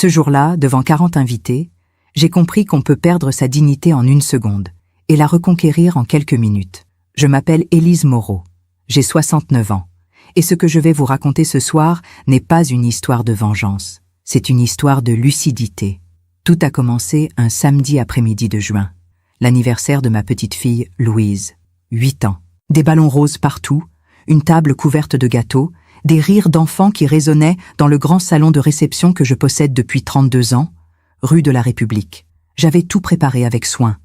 Ce jour-là, devant 40 invités, j'ai compris qu'on peut perdre sa dignité en 1 seconde et la reconquérir en quelques minutes. Je m'appelle Élise Moreau, j'ai 69 ans, et ce que je vais vous raconter ce soir n'est pas une histoire de vengeance, c'est une histoire de lucidité. Tout a commencé un samedi après-midi de juin, l'anniversaire de ma petite fille Louise, 8 ans. Des ballons roses partout, une table couverte de gâteaux, des rires d'enfants qui résonnaient dans le grand salon de réception que je possède depuis 32 ans, rue de la République. J'avais tout préparé avec soin,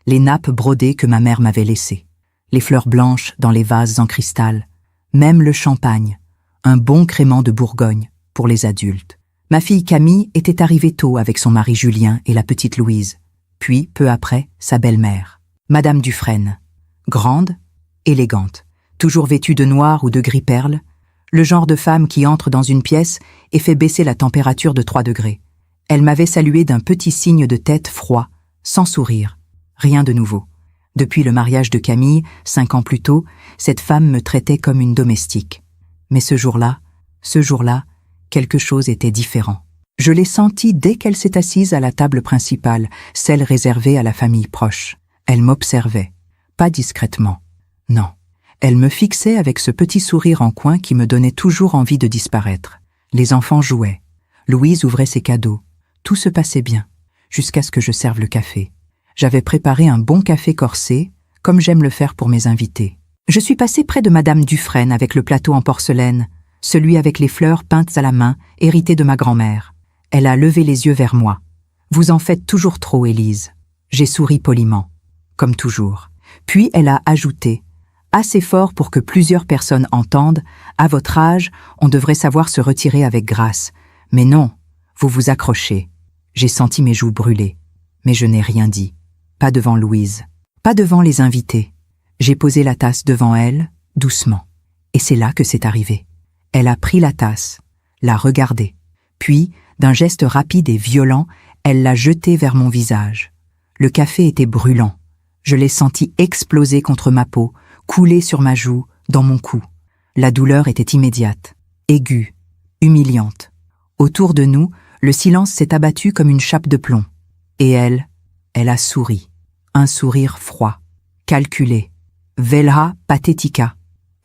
les nappes brodées que ma mère m'avait laissées, les fleurs blanches dans les vases en cristal, même le champagne, un bon crément de Bourgogne pour les adultes. Ma fille Camille était arrivée tôt avec son mari Julien et la petite Louise, puis, peu après, sa belle-mère, Madame Dufresne, grande, élégante, toujours vêtue de noir ou de gris perle, le genre de femme qui entre dans une pièce et fait baisser la température de 3 degrés. Elle m'avait salué d'un petit signe de tête froid, sans sourire. Rien de nouveau. Depuis le mariage de Camille, 5 ans plus tôt, cette femme me traitait comme une domestique. Mais ce jour-là, quelque chose était différent. Je l'ai senti dès qu'elle s'est assise à la table principale, celle réservée à la famille proche. Elle m'observait, pas discrètement. Non, elle me fixait avec ce petit sourire en coin qui me donnait toujours envie de disparaître. Les enfants jouaient. Louise ouvrait ses cadeaux. Tout se passait bien, jusqu'à ce que je serve le café. J'avais préparé un bon café corsé, comme j'aime le faire pour mes invités. Je suis passée près de Madame Dufresne avec le plateau en porcelaine, celui avec les fleurs peintes à la main, hérité de ma grand-mère. Elle a levé les yeux vers moi. « Vous en faites toujours trop, Élise. » J'ai souri poliment, comme toujours. Puis elle a ajouté, assez fort pour que plusieurs personnes entendent, « À votre âge, on devrait savoir se retirer avec grâce. Mais non, vous vous accrochez. » J'ai senti mes joues brûler, mais je n'ai rien dit. Pas devant Louise, pas devant les invités. J'ai posé la tasse devant elle, doucement. Et c'est là que c'est arrivé. Elle a pris la tasse, l'a regardée, puis, d'un geste rapide et violent, elle l'a jetée vers mon visage. Le café était brûlant. Je l'ai senti exploser contre ma peau, couler sur ma joue, dans mon cou. La douleur était immédiate, aiguë, humiliante. Autour de nous, le silence s'est abattu comme une chape de plomb. Et elle a souri. Un sourire froid, calculé. Velha pathetica.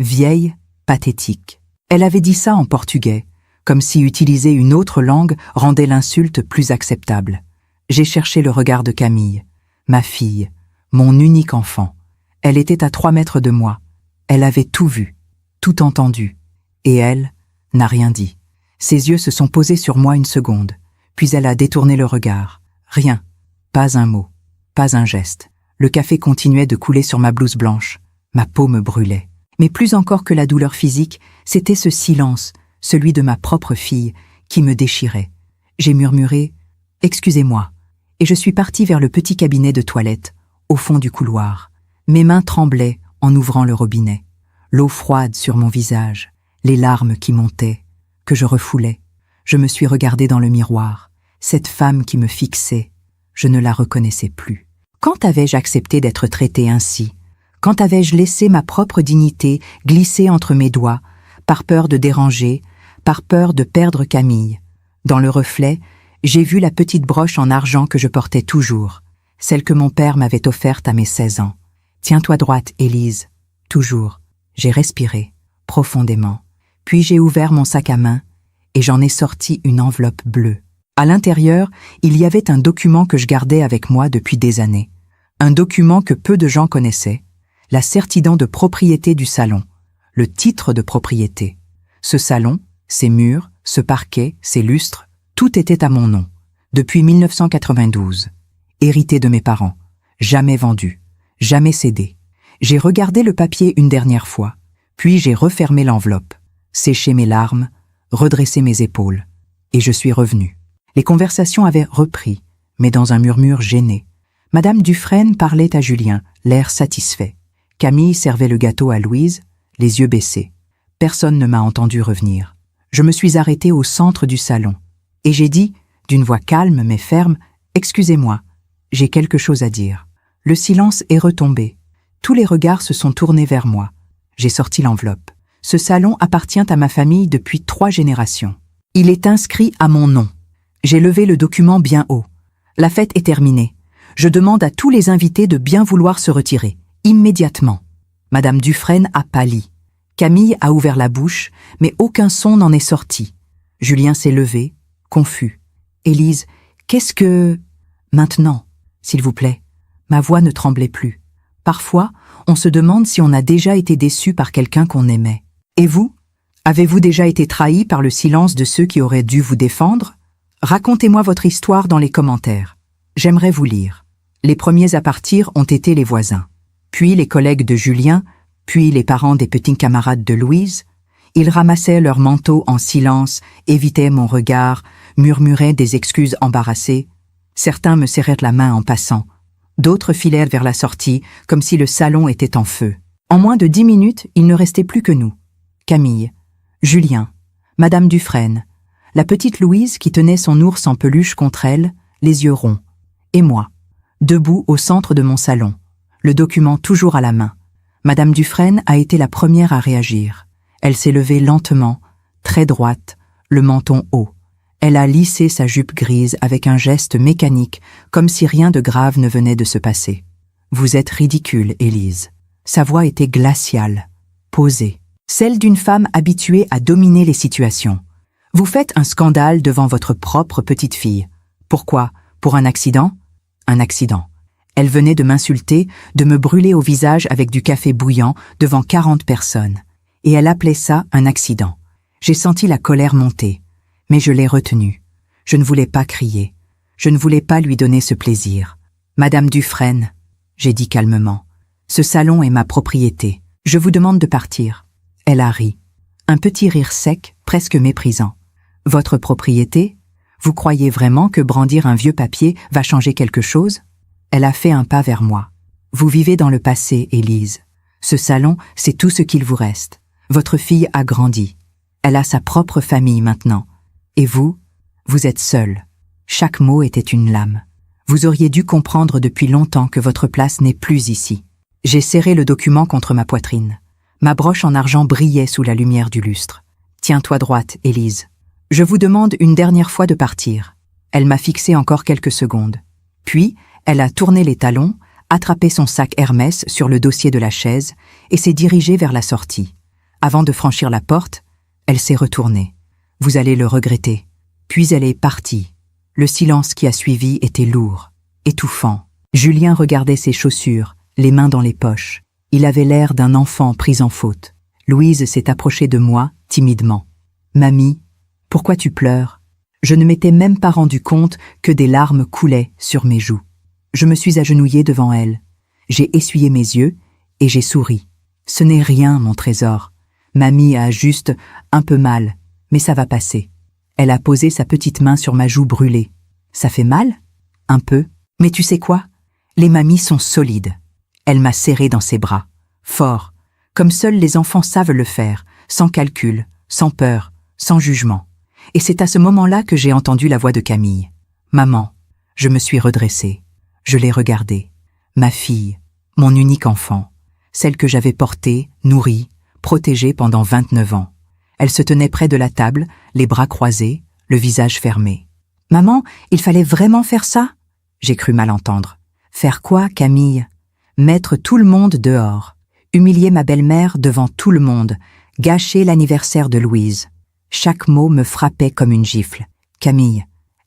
Vieille, pathétique. Elle avait dit ça en portugais, comme si utiliser une autre langue rendait l'insulte plus acceptable. J'ai cherché le regard de Camille, ma fille, mon unique enfant. Elle était à 3 mètres de moi. Elle avait tout vu, tout entendu. Et elle n'a rien dit. Ses yeux se sont posés sur moi 1 seconde, puis elle a détourné le regard. Rien, pas un mot, pas un geste. Le café continuait de couler sur ma blouse blanche. Ma peau me brûlait. Mais plus encore que la douleur physique, c'était ce silence, celui de ma propre fille, qui me déchirait. J'ai murmuré « Excusez-moi » et je suis partie vers le petit cabinet de toilette, au fond du couloir. Mes mains tremblaient en ouvrant le robinet. L'eau froide sur mon visage, les larmes qui montaient, que je refoulais. Je me suis regardée dans le miroir. Cette femme qui me fixait, je ne la reconnaissais plus. Quand avais-je accepté d'être traitée ainsi? Quand avais-je laissé ma propre dignité glisser entre mes doigts, par peur de déranger, par peur de perdre Camille? Dans le reflet, j'ai vu la petite broche en argent que je portais toujours, celle que mon père m'avait offerte à mes 16 ans. Tiens-toi droite, Élise. Toujours. J'ai respiré, profondément. Puis j'ai ouvert mon sac à main et j'en ai sorti une enveloppe bleue. À l'intérieur, il y avait un document que je gardais avec moi depuis des années. Un document que peu de gens connaissaient, la certident de propriété du salon, le titre de propriété. Ce salon, ses murs, ce parquet, ses lustres, tout était à mon nom, depuis 1992. Hérité de mes parents, jamais vendu, jamais cédé. J'ai regardé le papier une dernière fois, puis j'ai refermé l'enveloppe, séché mes larmes, redressé mes épaules, et je suis revenu. Les conversations avaient repris, mais dans un murmure gêné. Madame Dufresne parlait à Julien, l'air satisfait. Camille servait le gâteau à Louise, les yeux baissés. Personne ne m'a entendu revenir. Je me suis arrêtée au centre du salon, et j'ai dit, d'une voix calme mais ferme, « Excusez-moi, j'ai quelque chose à dire. » Le silence est retombé. Tous les regards se sont tournés vers moi. J'ai sorti l'enveloppe. Ce salon appartient à ma famille depuis 3 générations. Il est inscrit à mon nom. J'ai levé le document bien haut. La fête est terminée. Je demande à tous les invités de bien vouloir se retirer, immédiatement. Madame Dufresne a pâli. Camille a ouvert la bouche, mais aucun son n'en est sorti. Julien s'est levé, confus. Élise, qu'est-ce que... Maintenant, s'il vous plaît. Ma voix ne tremblait plus. Parfois, on se demande si on a déjà été déçu par quelqu'un qu'on aimait. Et vous? Avez-vous déjà été trahi par le silence de ceux qui auraient dû vous défendre? Racontez-moi votre histoire dans les commentaires. J'aimerais vous lire. Les premiers à partir ont été les voisins, puis les collègues de Julien, puis les parents des petits camarades de Louise. Ils ramassaient leurs manteaux en silence, évitaient mon regard, murmuraient des excuses embarrassées. Certains me serrèrent la main en passant. D'autres filèrent vers la sortie, comme si le salon était en feu. En moins de 10 minutes, il ne restait plus que nous. Camille, Julien, Madame Dufresne, la petite Louise qui tenait son ours en peluche contre elle, les yeux ronds, et moi, debout au centre de mon salon, le document toujours à la main. Madame Dufresne a été la première à réagir. Elle s'est levée lentement, très droite, le menton haut. Elle a lissé sa jupe grise avec un geste mécanique, comme si rien de grave ne venait de se passer. « Vous êtes ridicule, Élise. » Sa voix était glaciale, posée, celle d'une femme habituée à dominer les situations. « Vous faites un scandale devant votre propre petite fille. Pourquoi? Pour un accident? Un accident. Elle venait de m'insulter, de me brûler au visage avec du café bouillant devant 40 personnes. Et elle appelait ça un accident. J'ai senti la colère monter. Mais je l'ai retenue. Je ne voulais pas crier. Je ne voulais pas lui donner ce plaisir. « Madame Dufresne, » j'ai dit calmement, « ce salon est ma propriété. Je vous demande de partir. » Elle a ri. Un petit rire sec, presque méprisant. « Votre propriété? Vous croyez vraiment que brandir un vieux papier va changer quelque chose? » Elle a fait un pas vers moi. « Vous vivez dans le passé, Élise. Ce salon, c'est tout ce qu'il vous reste. Votre fille a grandi. Elle a sa propre famille maintenant. Et vous êtes seul. » Chaque mot était une lame. Vous auriez dû comprendre depuis longtemps que votre place n'est plus ici. J'ai serré le document contre ma poitrine. Ma broche en argent brillait sous la lumière du lustre. « Tiens-toi droite, Élise. Je vous demande une dernière fois de partir. » Elle m'a fixé encore quelques secondes. Puis, elle a tourné les talons, attrapé son sac Hermès sur le dossier de la chaise et s'est dirigée vers la sortie. Avant de franchir la porte, elle s'est retournée. « Vous allez le regretter. » Puis elle est partie. Le silence qui a suivi était lourd, étouffant. Julien regardait ses chaussures, les mains dans les poches. Il avait l'air d'un enfant pris en faute. Louise s'est approchée de moi, timidement. « Mamie, pourquoi tu pleures ?» Je ne m'étais même pas rendu compte que des larmes coulaient sur mes joues. Je me suis agenouillée devant elle. J'ai essuyé mes yeux et j'ai souri. « Ce n'est rien, mon trésor. Mamie a juste un peu mal. Mais ça va passer. » Elle a posé sa petite main sur ma joue brûlée. « Ça fait mal? Un peu. Mais tu sais quoi? Les mamies sont solides. » Elle m'a serré dans ses bras, fort, comme seuls les enfants savent le faire, sans calcul, sans peur, sans jugement. Et c'est à ce moment-là que j'ai entendu la voix de Camille. « Maman. » Je me suis redressée. Je l'ai regardée. Ma fille, mon unique enfant, celle que j'avais portée, nourrie, protégée pendant 29 ans. Elle se tenait près de la table, les bras croisés, le visage fermé. « Maman, il fallait vraiment faire ça ?» J'ai cru mal entendre. « Faire quoi, Camille ?» Mettre tout le monde dehors, humilier ma belle-mère devant tout le monde, gâcher l'anniversaire de Louise. Chaque mot me frappait comme une gifle. « Camille,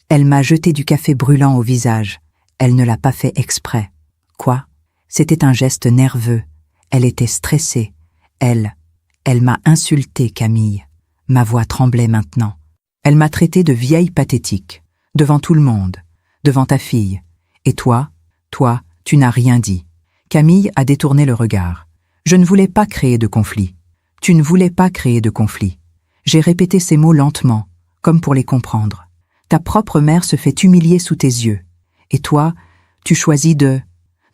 elle m'a jeté du café brûlant au visage. Elle ne l'a pas fait exprès. » Quoi? C'était un geste nerveux. Elle était stressée. Elle m'a insultée, Camille. Ma voix tremblait maintenant. Elle m'a traitée de vieille pathétique, devant tout le monde, devant ta fille. Et toi, tu n'as rien dit. Camille a détourné le regard. Je ne voulais pas créer de conflit. Tu ne voulais pas créer de conflit. J'ai répété ces mots lentement, comme pour les comprendre. Ta propre mère se fait humilier sous tes yeux. Et toi, tu choisis de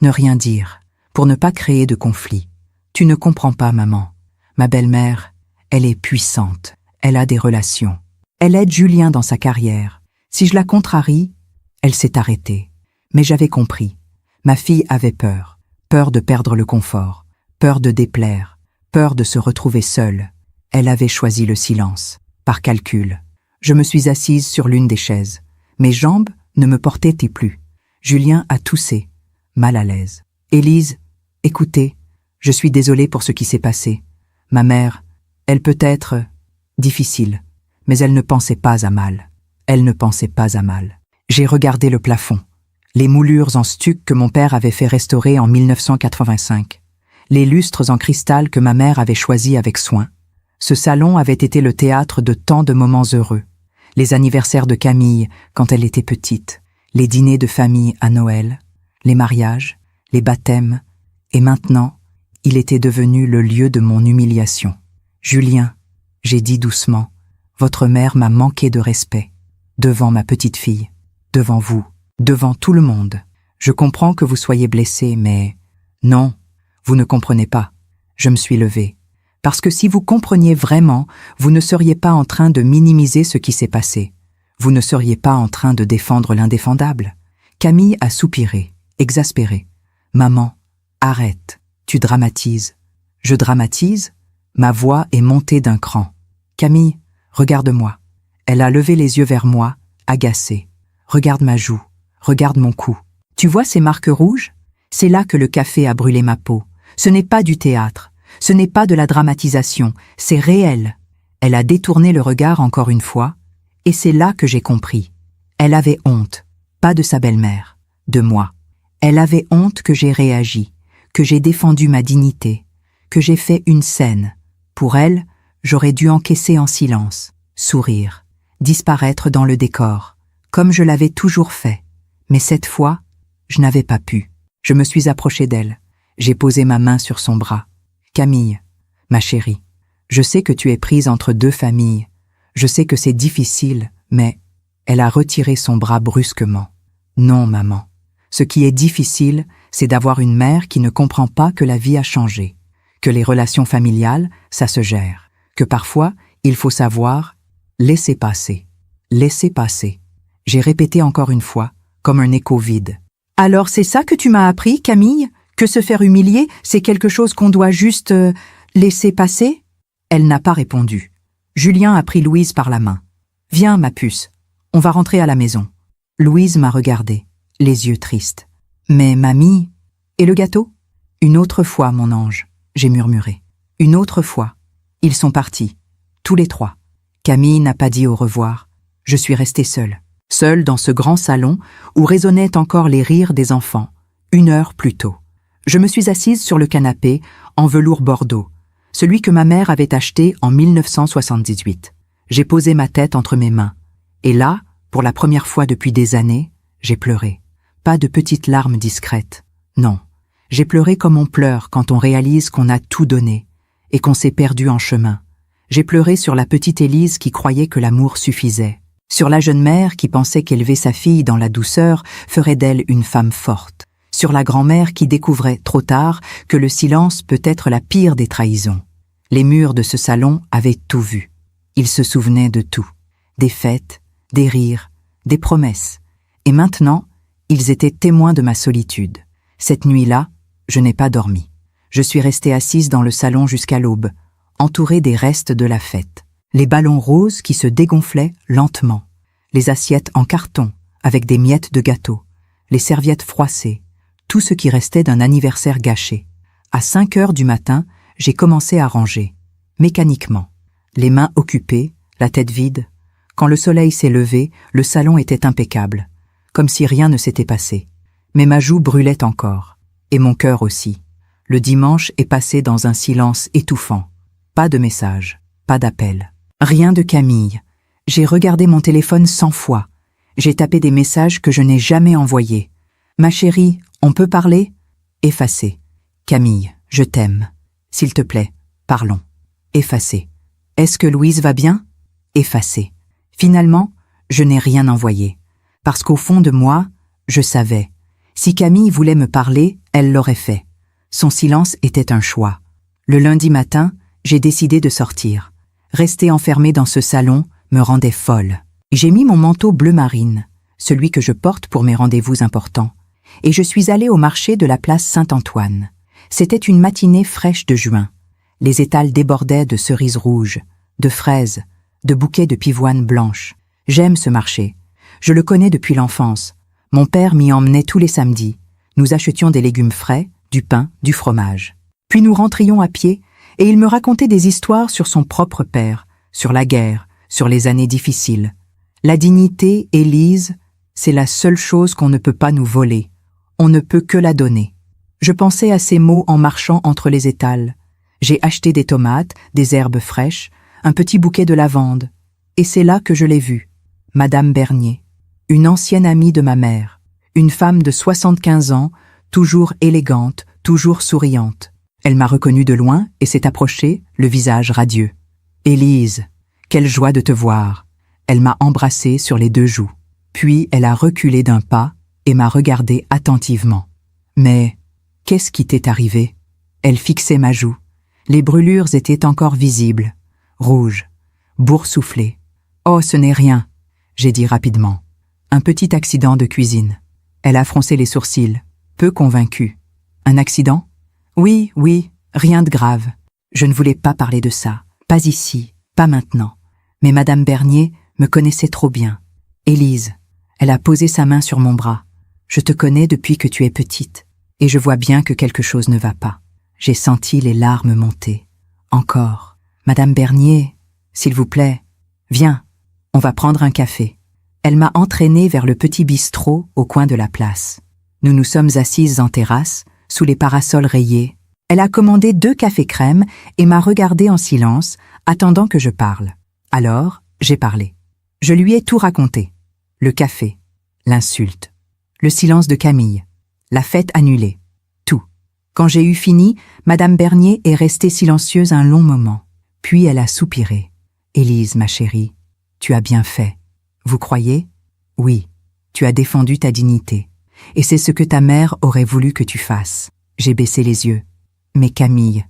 ne rien dire, pour ne pas créer de conflit. Tu ne comprends pas, maman. Ma belle-mère, elle est puissante. Elle a des relations. Elle aide Julien dans sa carrière. Si je la contrarie, elle s'est arrêtée. Mais j'avais compris. Ma fille avait peur. Peur de perdre le confort. Peur de déplaire. Peur de se retrouver seule. Elle avait choisi le silence. Par calcul. Je me suis assise sur l'une des chaises. Mes jambes ne me portaient plus. Julien a toussé, mal à l'aise. « Élise, écoutez, je suis désolée pour ce qui s'est passé. Ma mère, elle peut être difficile, mais elle ne pensait pas à mal. Elle ne pensait pas à mal. » J'ai regardé le plafond, les moulures en stuc que mon père avait fait restaurer en 1985, les lustres en cristal que ma mère avait choisis avec soin. Ce salon avait été le théâtre de tant de moments heureux. Les anniversaires de Camille quand elle était petite, les dîners de famille à Noël, les mariages, les baptêmes, et maintenant, il était devenu le lieu de mon humiliation. « Julien, j'ai dit doucement, votre mère m'a manqué de respect, devant ma petite fille, devant vous, devant tout le monde. Je comprends que vous soyez blessé, mais... Non, vous ne comprenez pas. » Je me suis levée. Parce que si vous compreniez vraiment, vous ne seriez pas en train de minimiser ce qui s'est passé. Vous ne seriez pas en train de défendre l'indéfendable. Camille a soupiré, exaspérée. « Maman, arrête, tu dramatises. » « Je dramatise ?» Ma voix est montée d'un cran. « Camille, regarde-moi. » Elle a levé les yeux vers moi, agacée. « Regarde ma joue, regarde mon cou. Tu vois ces marques rouges? C'est là que le café a brûlé ma peau. Ce n'est pas du théâtre, ce n'est pas de la dramatisation, c'est réel. » Elle a détourné le regard encore une fois, et c'est là que j'ai compris. Elle avait honte, pas de sa belle-mère, de moi. Elle avait honte que j'ai réagi, que j'ai défendu ma dignité, que j'ai fait une scène. Pour elle, j'aurais dû encaisser en silence, sourire, disparaître dans le décor, comme je l'avais toujours fait. Mais cette fois, je n'avais pas pu. Je me suis approchée d'elle. J'ai posé ma main sur son bras. « Camille, ma chérie, je sais que tu es prise entre deux familles. Je sais que c'est difficile, mais... » Elle a retiré son bras brusquement. « Non, maman. Ce qui est difficile, c'est d'avoir une mère qui ne comprend pas que la vie a changé, que les relations familiales, ça se gère, que parfois, il faut savoir laisser passer. Laisser passer. » J'ai répété encore une fois, comme un écho vide. « Alors c'est ça que tu m'as appris, Camille? Que se faire humilier, c'est quelque chose qu'on doit juste laisser passer ?» Elle n'a pas répondu. Julien a pris Louise par la main. « Viens, ma puce, on va rentrer à la maison. » Louise m'a regardée, les yeux tristes. « Mais mamie, et le gâteau ?»« Une autre fois, mon ange, » j'ai murmuré. « Une autre fois. » Ils sont partis, tous les trois. Camille n'a pas dit au revoir. Je suis restée seule dans ce grand salon où résonnaient encore les rires des enfants, 1 heure plus tôt. Je me suis assise sur le canapé en velours bordeaux, celui que ma mère avait acheté en 1978. J'ai posé ma tête entre mes mains. Et là, pour la première fois depuis des années, j'ai pleuré. Pas de petites larmes discrètes. Non, j'ai pleuré comme on pleure quand on réalise qu'on a tout donné et qu'on s'est perdu en chemin. J'ai pleuré sur la petite Élise qui croyait que l'amour suffisait, sur la jeune mère qui pensait qu'élever sa fille dans la douceur ferait d'elle une femme forte, sur la grand-mère qui découvrait trop tard que le silence peut être la pire des trahisons. Les murs de ce salon avaient tout vu. Ils se souvenaient de tout. Des fêtes, des rires, des promesses. Et maintenant, ils étaient témoins de ma solitude. Cette nuit-là, je n'ai pas dormi. Je suis restée assise dans le salon jusqu'à l'aube, entourée des restes de la fête. Les ballons roses qui se dégonflaient lentement, les assiettes en carton avec des miettes de gâteau, les serviettes froissées, tout ce qui restait d'un anniversaire gâché. À 5 heures du matin, j'ai commencé à ranger, mécaniquement, les mains occupées, la tête vide. Quand le soleil s'est levé, le salon était impeccable, comme si rien ne s'était passé. Mais ma joue brûlait encore, et mon cœur aussi. Le dimanche est passé dans un silence étouffant. Pas de message, pas d'appel. Rien de Camille. J'ai regardé mon téléphone 100 fois. J'ai tapé des messages que je n'ai jamais envoyés. « Ma chérie, on peut parler ?» Effacé. « Camille, je t'aime. S'il te plaît, parlons. » Effacé. « Est-ce que Louise va bien ?» Effacé. Finalement, je n'ai rien envoyé. Parce qu'au fond de moi, je savais. Si Camille voulait me parler, elle l'aurait fait. Son silence était un choix. Le lundi matin, j'ai décidé de sortir. Rester enfermée dans ce salon me rendait folle. J'ai mis mon manteau bleu marine, celui que je porte pour mes rendez-vous importants, et je suis allée au marché de la place Saint-Antoine. C'était une matinée fraîche de juin. Les étals débordaient de cerises rouges, de fraises, de bouquets de pivoines blanches. J'aime ce marché. Je le connais depuis l'enfance. Mon père m'y emmenait tous les samedis. Nous achetions des légumes frais, du pain, du fromage. Puis nous rentrions à pied, et il me racontait des histoires sur son propre père, sur la guerre, sur les années difficiles. La dignité, Élise, c'est la seule chose qu'on ne peut pas nous voler. On ne peut que la donner. Je pensais à ces mots en marchant entre les étals. J'ai acheté des tomates, des herbes fraîches, un petit bouquet de lavande. Et c'est là que je l'ai vue. Madame Bernier, une ancienne amie de ma mère, une femme de 75 ans, toujours élégante, toujours souriante. Elle m'a reconnue de loin et s'est approchée, le visage radieux. « Élise, quelle joie de te voir !» Elle m'a embrassée sur les 2 joues. Puis elle a reculé d'un pas et m'a regardé attentivement. « Mais qu'est-ce qui t'est arrivé ?» Elle fixait ma joue. Les brûlures étaient encore visibles, rouges, boursouflées. « Oh, ce n'est rien !» j'ai dit rapidement. « Un petit accident de cuisine. » Elle a froncé les sourcils, peu convaincue. « Un accident ? » « Oui, rien de grave. Je ne voulais pas parler de ça. Pas ici, pas maintenant. Mais Madame Bernier me connaissait trop bien. Élise, elle a posé sa main sur mon bras. Je te connais depuis que tu es petite, et je vois bien que quelque chose ne va pas. J'ai senti les larmes monter. Encore. Madame Bernier, s'il vous plaît, viens, on va prendre un café. Elle m'a entraînée vers le petit bistrot au coin de la place. Nous nous sommes assises en terrasse, sous les parasols rayés. Elle a commandé 2 cafés crème et m'a regardée en silence, attendant que je parle. Alors, j'ai parlé. Je lui ai tout raconté. Le café, l'insulte, le silence de Camille, la fête annulée, tout. Quand j'ai eu fini, Madame Bernier est restée silencieuse un long moment. Puis elle a soupiré. « Élise, ma chérie, tu as bien fait. Vous croyez ? Oui, tu as défendu ta dignité. Et c'est ce que ta mère aurait voulu que tu fasses. » J'ai baissé les yeux. Mais Camille,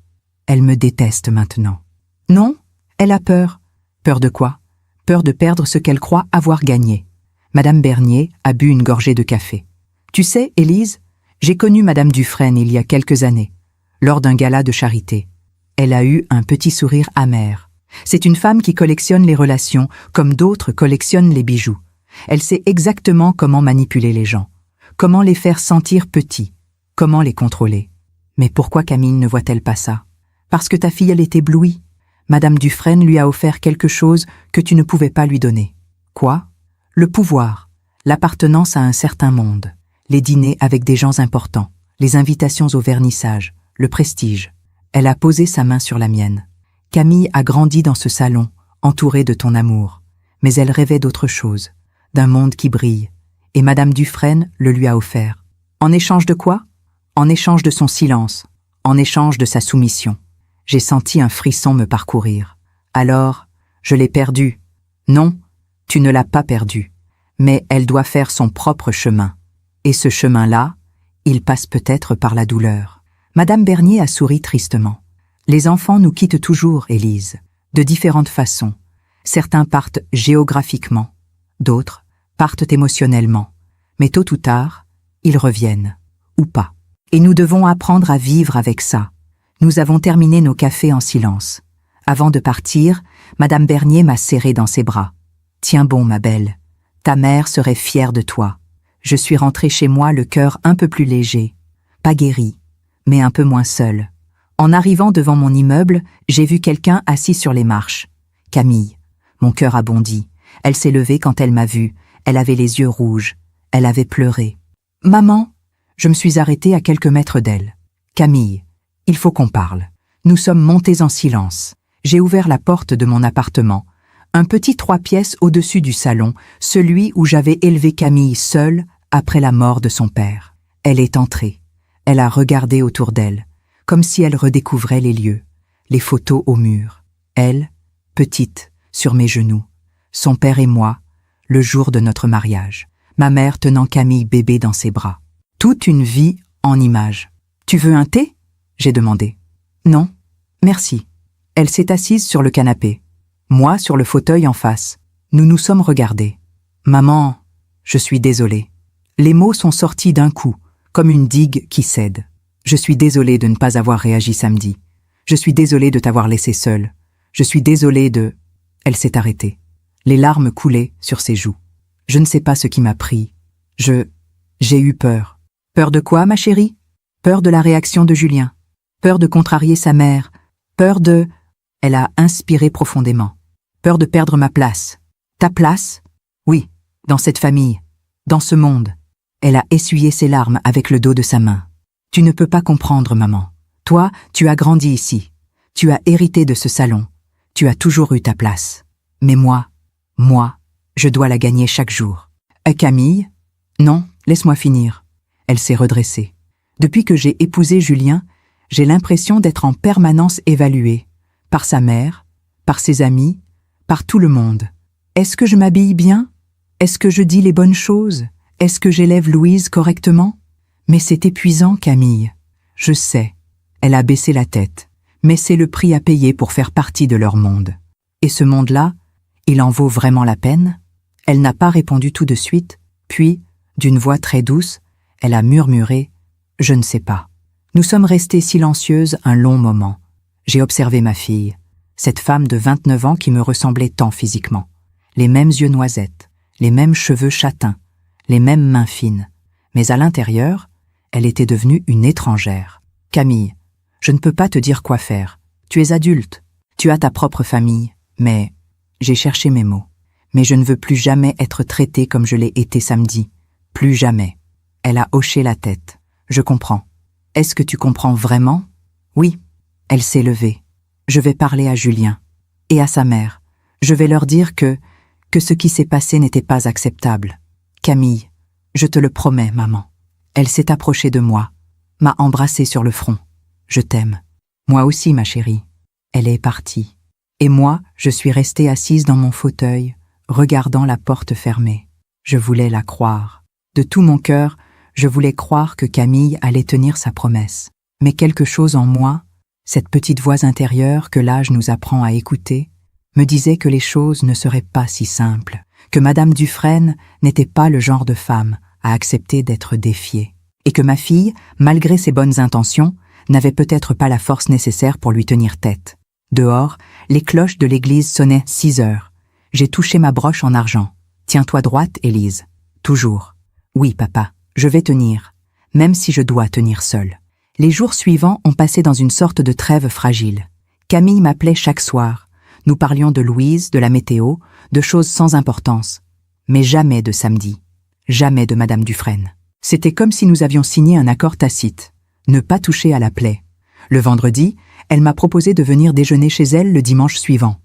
elle me déteste maintenant. Non, elle a peur. Peur de quoi ? Peur de perdre ce qu'elle croit avoir gagné. Madame Bernier a bu une gorgée de café. Tu sais, Élise, j'ai connu Madame Dufresne il y a quelques années, lors d'un gala de charité. Elle a eu un petit sourire amer. C'est une femme qui collectionne les relations, comme d'autres collectionnent les bijoux. Elle sait exactement comment manipuler les gens, comment les faire sentir petits, comment les contrôler. Mais pourquoi Camille ne voit-elle pas ça ? Parce que ta fille, elle est éblouie. Madame Dufresne lui a offert quelque chose que tu ne pouvais pas lui donner. Quoi ? Le pouvoir, l'appartenance à un certain monde, les dîners avec des gens importants, les invitations au vernissage, le prestige. Elle a posé sa main sur la mienne. Camille a grandi dans ce salon, entourée de ton amour. Mais elle rêvait d'autre chose, d'un monde qui brille. Et Madame Dufresne le lui a offert. En échange de quoi ? En échange de son silence, en échange de sa soumission. J'ai senti un frisson me parcourir. Alors, je l'ai perdue. Non, tu ne l'as pas perdue. Mais elle doit faire son propre chemin. Et ce chemin-là, il passe peut-être par la douleur. Madame Bernier a souri tristement. Les enfants nous quittent toujours, Élise, de différentes façons. Certains partent géographiquement, d'autres partent émotionnellement. Mais tôt ou tard, ils reviennent, ou pas. Et nous devons apprendre à vivre avec ça. Nous avons terminé nos cafés en silence. Avant de partir, Madame Bernier m'a serrée dans ses bras. « Tiens bon, ma belle, ta mère serait fière de toi. » Je suis rentrée chez moi le cœur un peu plus léger, pas guéri, mais un peu moins seul. En arrivant devant mon immeuble, j'ai vu quelqu'un assis sur les marches. Camille. Mon cœur a bondi. Elle s'est levée quand elle m'a vue. Elle avait les yeux rouges. Elle avait pleuré. « Maman !» Je me suis arrêtée à quelques mètres d'elle. « Camille, il faut qu'on parle. » Nous sommes montés en silence. J'ai ouvert la porte de mon appartement. Un petit 3 pièces au-dessus du salon, celui où j'avais élevé Camille seule après la mort de son père. Elle est entrée. Elle a regardé autour d'elle, comme si elle redécouvrait les lieux, les photos au mur. Elle, petite, sur mes genoux. Son père et moi, le jour de notre mariage. Ma mère tenant Camille bébé dans ses bras. Toute une vie en images. « Tu veux un thé ?» j'ai demandé. « Non, merci. » Elle s'est assise sur le canapé. Moi sur le fauteuil en face. Nous nous sommes regardés. « Maman, je suis désolée. » Les mots sont sortis d'un coup, comme une digue qui cède. Je suis désolée de ne pas avoir réagi samedi. Je suis désolée de t'avoir laissée seule. Je suis désolée de... Elle s'est arrêtée. Les larmes coulaient sur ses joues. Je ne sais pas ce qui m'a pris. J'ai eu peur. Peur de quoi, ma chérie? Peur de la réaction de Julien. Peur de contrarier sa mère. Peur de... Elle a inspiré profondément. Peur de perdre ma place. Ta place? Oui, dans cette famille, dans ce monde. Elle a essuyé ses larmes avec le dos de sa main. Tu ne peux pas comprendre, maman. Toi, tu as grandi ici. Tu as hérité de ce salon. Tu as toujours eu ta place. Mais moi, je dois la gagner chaque jour. Camille? Non, laisse-moi finir. Elle s'est redressée. Depuis que j'ai épousé Julien, j'ai l'impression d'être en permanence évaluée. Par sa mère, par ses amis, par tout le monde. Est-ce que je m'habille bien? Est-ce que je dis les bonnes choses? Est-ce que j'élève Louise correctement? Mais c'est épuisant, Camille. Je sais. Elle a baissé la tête. Mais c'est le prix à payer pour faire partie de leur monde. Et ce monde-là, il en vaut vraiment la peine? Elle n'a pas répondu tout de suite, puis, d'une voix très douce, elle a murmuré « Je ne sais pas ». Nous sommes restés silencieuses un long moment. J'ai observé ma fille, cette femme de 29 ans qui me ressemblait tant physiquement. Les mêmes yeux noisettes, les mêmes cheveux châtains, les mêmes mains fines. Mais à l'intérieur, elle était devenue une étrangère. « Camille, je ne peux pas te dire quoi faire. Tu es adulte, tu as ta propre famille, mais... » J'ai cherché mes mots. Mais je ne veux plus jamais être traitée comme je l'ai été samedi. Plus jamais. Elle a hoché la tête. Je comprends. Est-ce que tu comprends vraiment? Oui. Elle s'est levée. Je vais parler à Julien. Et à sa mère. Je vais leur dire que ce qui s'est passé n'était pas acceptable. Camille, je te le promets, maman. Elle s'est approchée de moi, m'a embrassée sur le front. Je t'aime. Moi aussi, ma chérie. Elle est partie. Et moi, je suis restée assise dans mon fauteuil, regardant la porte fermée. Je voulais la croire. De tout mon cœur, je voulais croire que Camille allait tenir sa promesse. Mais quelque chose en moi, cette petite voix intérieure que l'âge nous apprend à écouter, me disait que les choses ne seraient pas si simples, que Madame Dufresne n'était pas le genre de femme à accepter d'être défiée, et que ma fille, malgré ses bonnes intentions, n'avait peut-être pas la force nécessaire pour lui tenir tête. Dehors, les cloches de l'église sonnaient 6 heures. J'ai touché ma broche en argent. Tiens-toi droite, Élise. Toujours. Oui, papa, je vais tenir, même si je dois tenir seule. Les jours suivants ont passé dans une sorte de trêve fragile. Camille m'appelait chaque soir. Nous parlions de Louise, de la météo, de choses sans importance. Mais jamais de samedi. Jamais de Madame Dufresne. C'était comme si nous avions signé un accord tacite. Ne pas toucher à la plaie. Le vendredi, elle m'a proposé de venir déjeuner chez elle le dimanche suivant.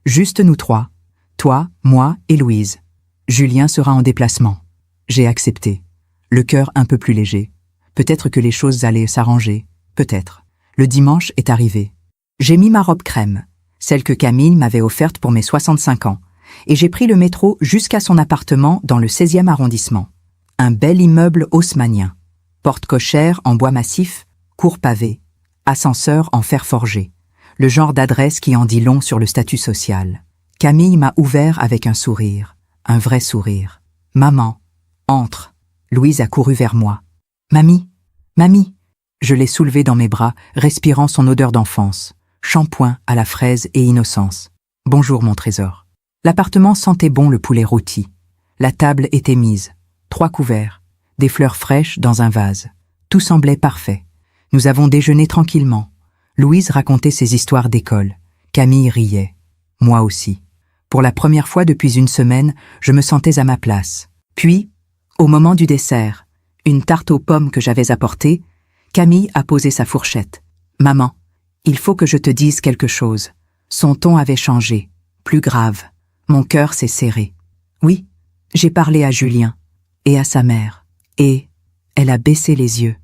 Juste nous trois. Toi, moi et Louise. Julien sera en déplacement. J'ai accepté. Le cœur un peu plus léger. Peut-être que les choses allaient s'arranger. Peut-être. Le dimanche est arrivé. J'ai mis ma robe crème, celle que Camille m'avait offerte pour mes 65 ans, et j'ai pris le métro jusqu'à son appartement dans le 16e arrondissement. Un bel immeuble haussmannien. Porte cochère en bois massif, cour pavée. Ascenseur en fer forgé, le genre d'adresse qui en dit long sur le statut social. Camille m'a ouvert avec un sourire, un vrai sourire. « Maman, entre !» Louise a couru vers moi. « Mamie, mamie !» Je l'ai soulevée dans mes bras, respirant son odeur d'enfance, shampoing à la fraise et innocence. « Bonjour, mon trésor. » L'appartement sentait bon le poulet rôti. La table était mise, 3 couverts, des fleurs fraîches dans un vase. Tout semblait parfait. Nous avons déjeuné tranquillement. Louise racontait ses histoires d'école. Camille riait. Moi aussi. Pour la première fois depuis une semaine, je me sentais à ma place. Puis, au moment du dessert, une tarte aux pommes que j'avais apportée, Camille a posé sa fourchette. « Maman, il faut que je te dise quelque chose. » Son ton avait changé, plus grave. Mon cœur s'est serré. Oui, j'ai parlé à Julien et à sa mère. Et elle a baissé les yeux.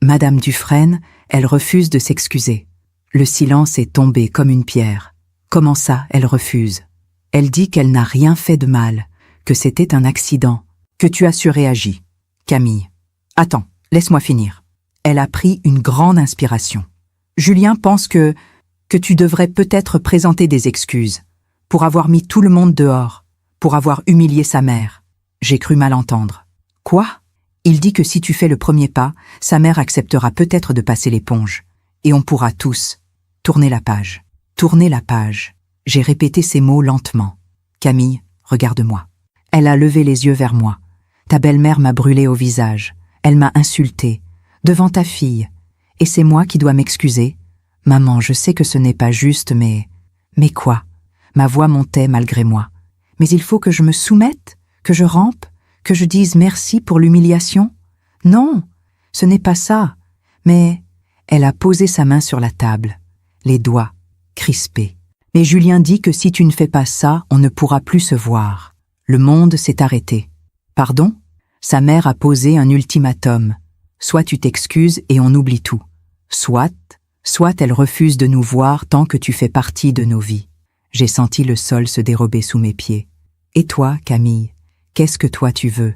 Madame Dufresne, elle refuse de s'excuser. Le silence est tombé comme une pierre. Comment ça, elle refuse? Elle dit qu'elle n'a rien fait de mal, que c'était un accident, que tu as surréagi. Camille. Attends, laisse-moi finir. Elle a pris une grande inspiration. Julien pense que tu devrais peut-être présenter des excuses, pour avoir mis tout le monde dehors, pour avoir humilié sa mère. J'ai cru mal entendre. Quoi? Il dit que si tu fais le premier pas, sa mère acceptera peut-être de passer l'éponge. Et on pourra tous tourner la page. Tourner la page. J'ai répété ces mots lentement. Camille, regarde-moi. Elle a levé les yeux vers moi. Ta belle-mère m'a brûlé au visage. Elle m'a insultée. Devant ta fille. Et c'est moi qui dois m'excuser. Maman, je sais que ce n'est pas juste, mais... Mais quoi? Ma voix montait malgré moi. Mais il faut que je me soumette, que je rampe, que je dise merci pour l'humiliation? Non, ce n'est pas ça. Mais elle a posé sa main sur la table, les doigts crispés. Mais Julien dit que si tu ne fais pas ça, on ne pourra plus se voir. Le monde s'est arrêté. Pardon? Sa mère a posé un ultimatum. Soit tu t'excuses et on oublie tout. Soit elle refuse de nous voir tant que tu fais partie de nos vies. J'ai senti le sol se dérober sous mes pieds. Et toi, Camille, qu'est-ce que toi tu veux?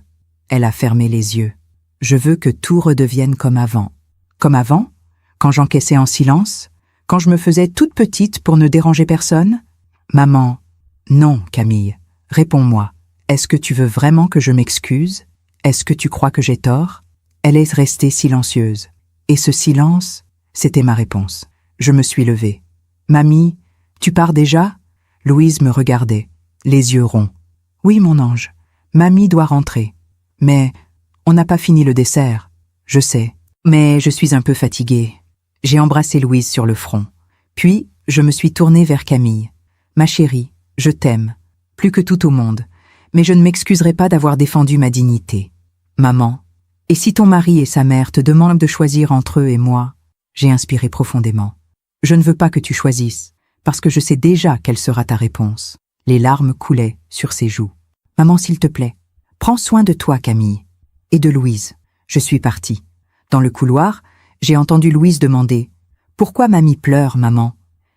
Elle a fermé les yeux. Je veux que tout redevienne comme avant. Comme avant? Quand j'encaissais en silence? Quand je me faisais toute petite pour ne déranger personne? Maman, non, Camille, réponds-moi. Est-ce que tu veux vraiment que je m'excuse? Est-ce que tu crois que j'ai tort? Elle est restée silencieuse. Et ce silence, c'était ma réponse. Je me suis levée. Mamie, tu pars déjà? Louise me regardait, les yeux ronds. Oui, mon ange, mamie doit rentrer. Mais on n'a pas fini le dessert. Je sais, mais je suis un peu fatiguée. J'ai embrassé Louise sur le front. Puis, je me suis tournée vers Camille. Ma chérie, je t'aime, plus que tout au monde, mais je ne m'excuserai pas d'avoir défendu ma dignité. Maman, et si ton mari et sa mère te demandent de choisir entre eux et moi? J'ai inspiré profondément. Je ne veux pas que tu choisisses, parce que je sais déjà quelle sera ta réponse. Les larmes coulaient sur ses joues. Maman, s'il te plaît, prends soin de toi, Camille. Et de Louise. Je suis partie. Dans le couloir, j'ai entendu Louise demander « Pourquoi mamie pleure, maman ?»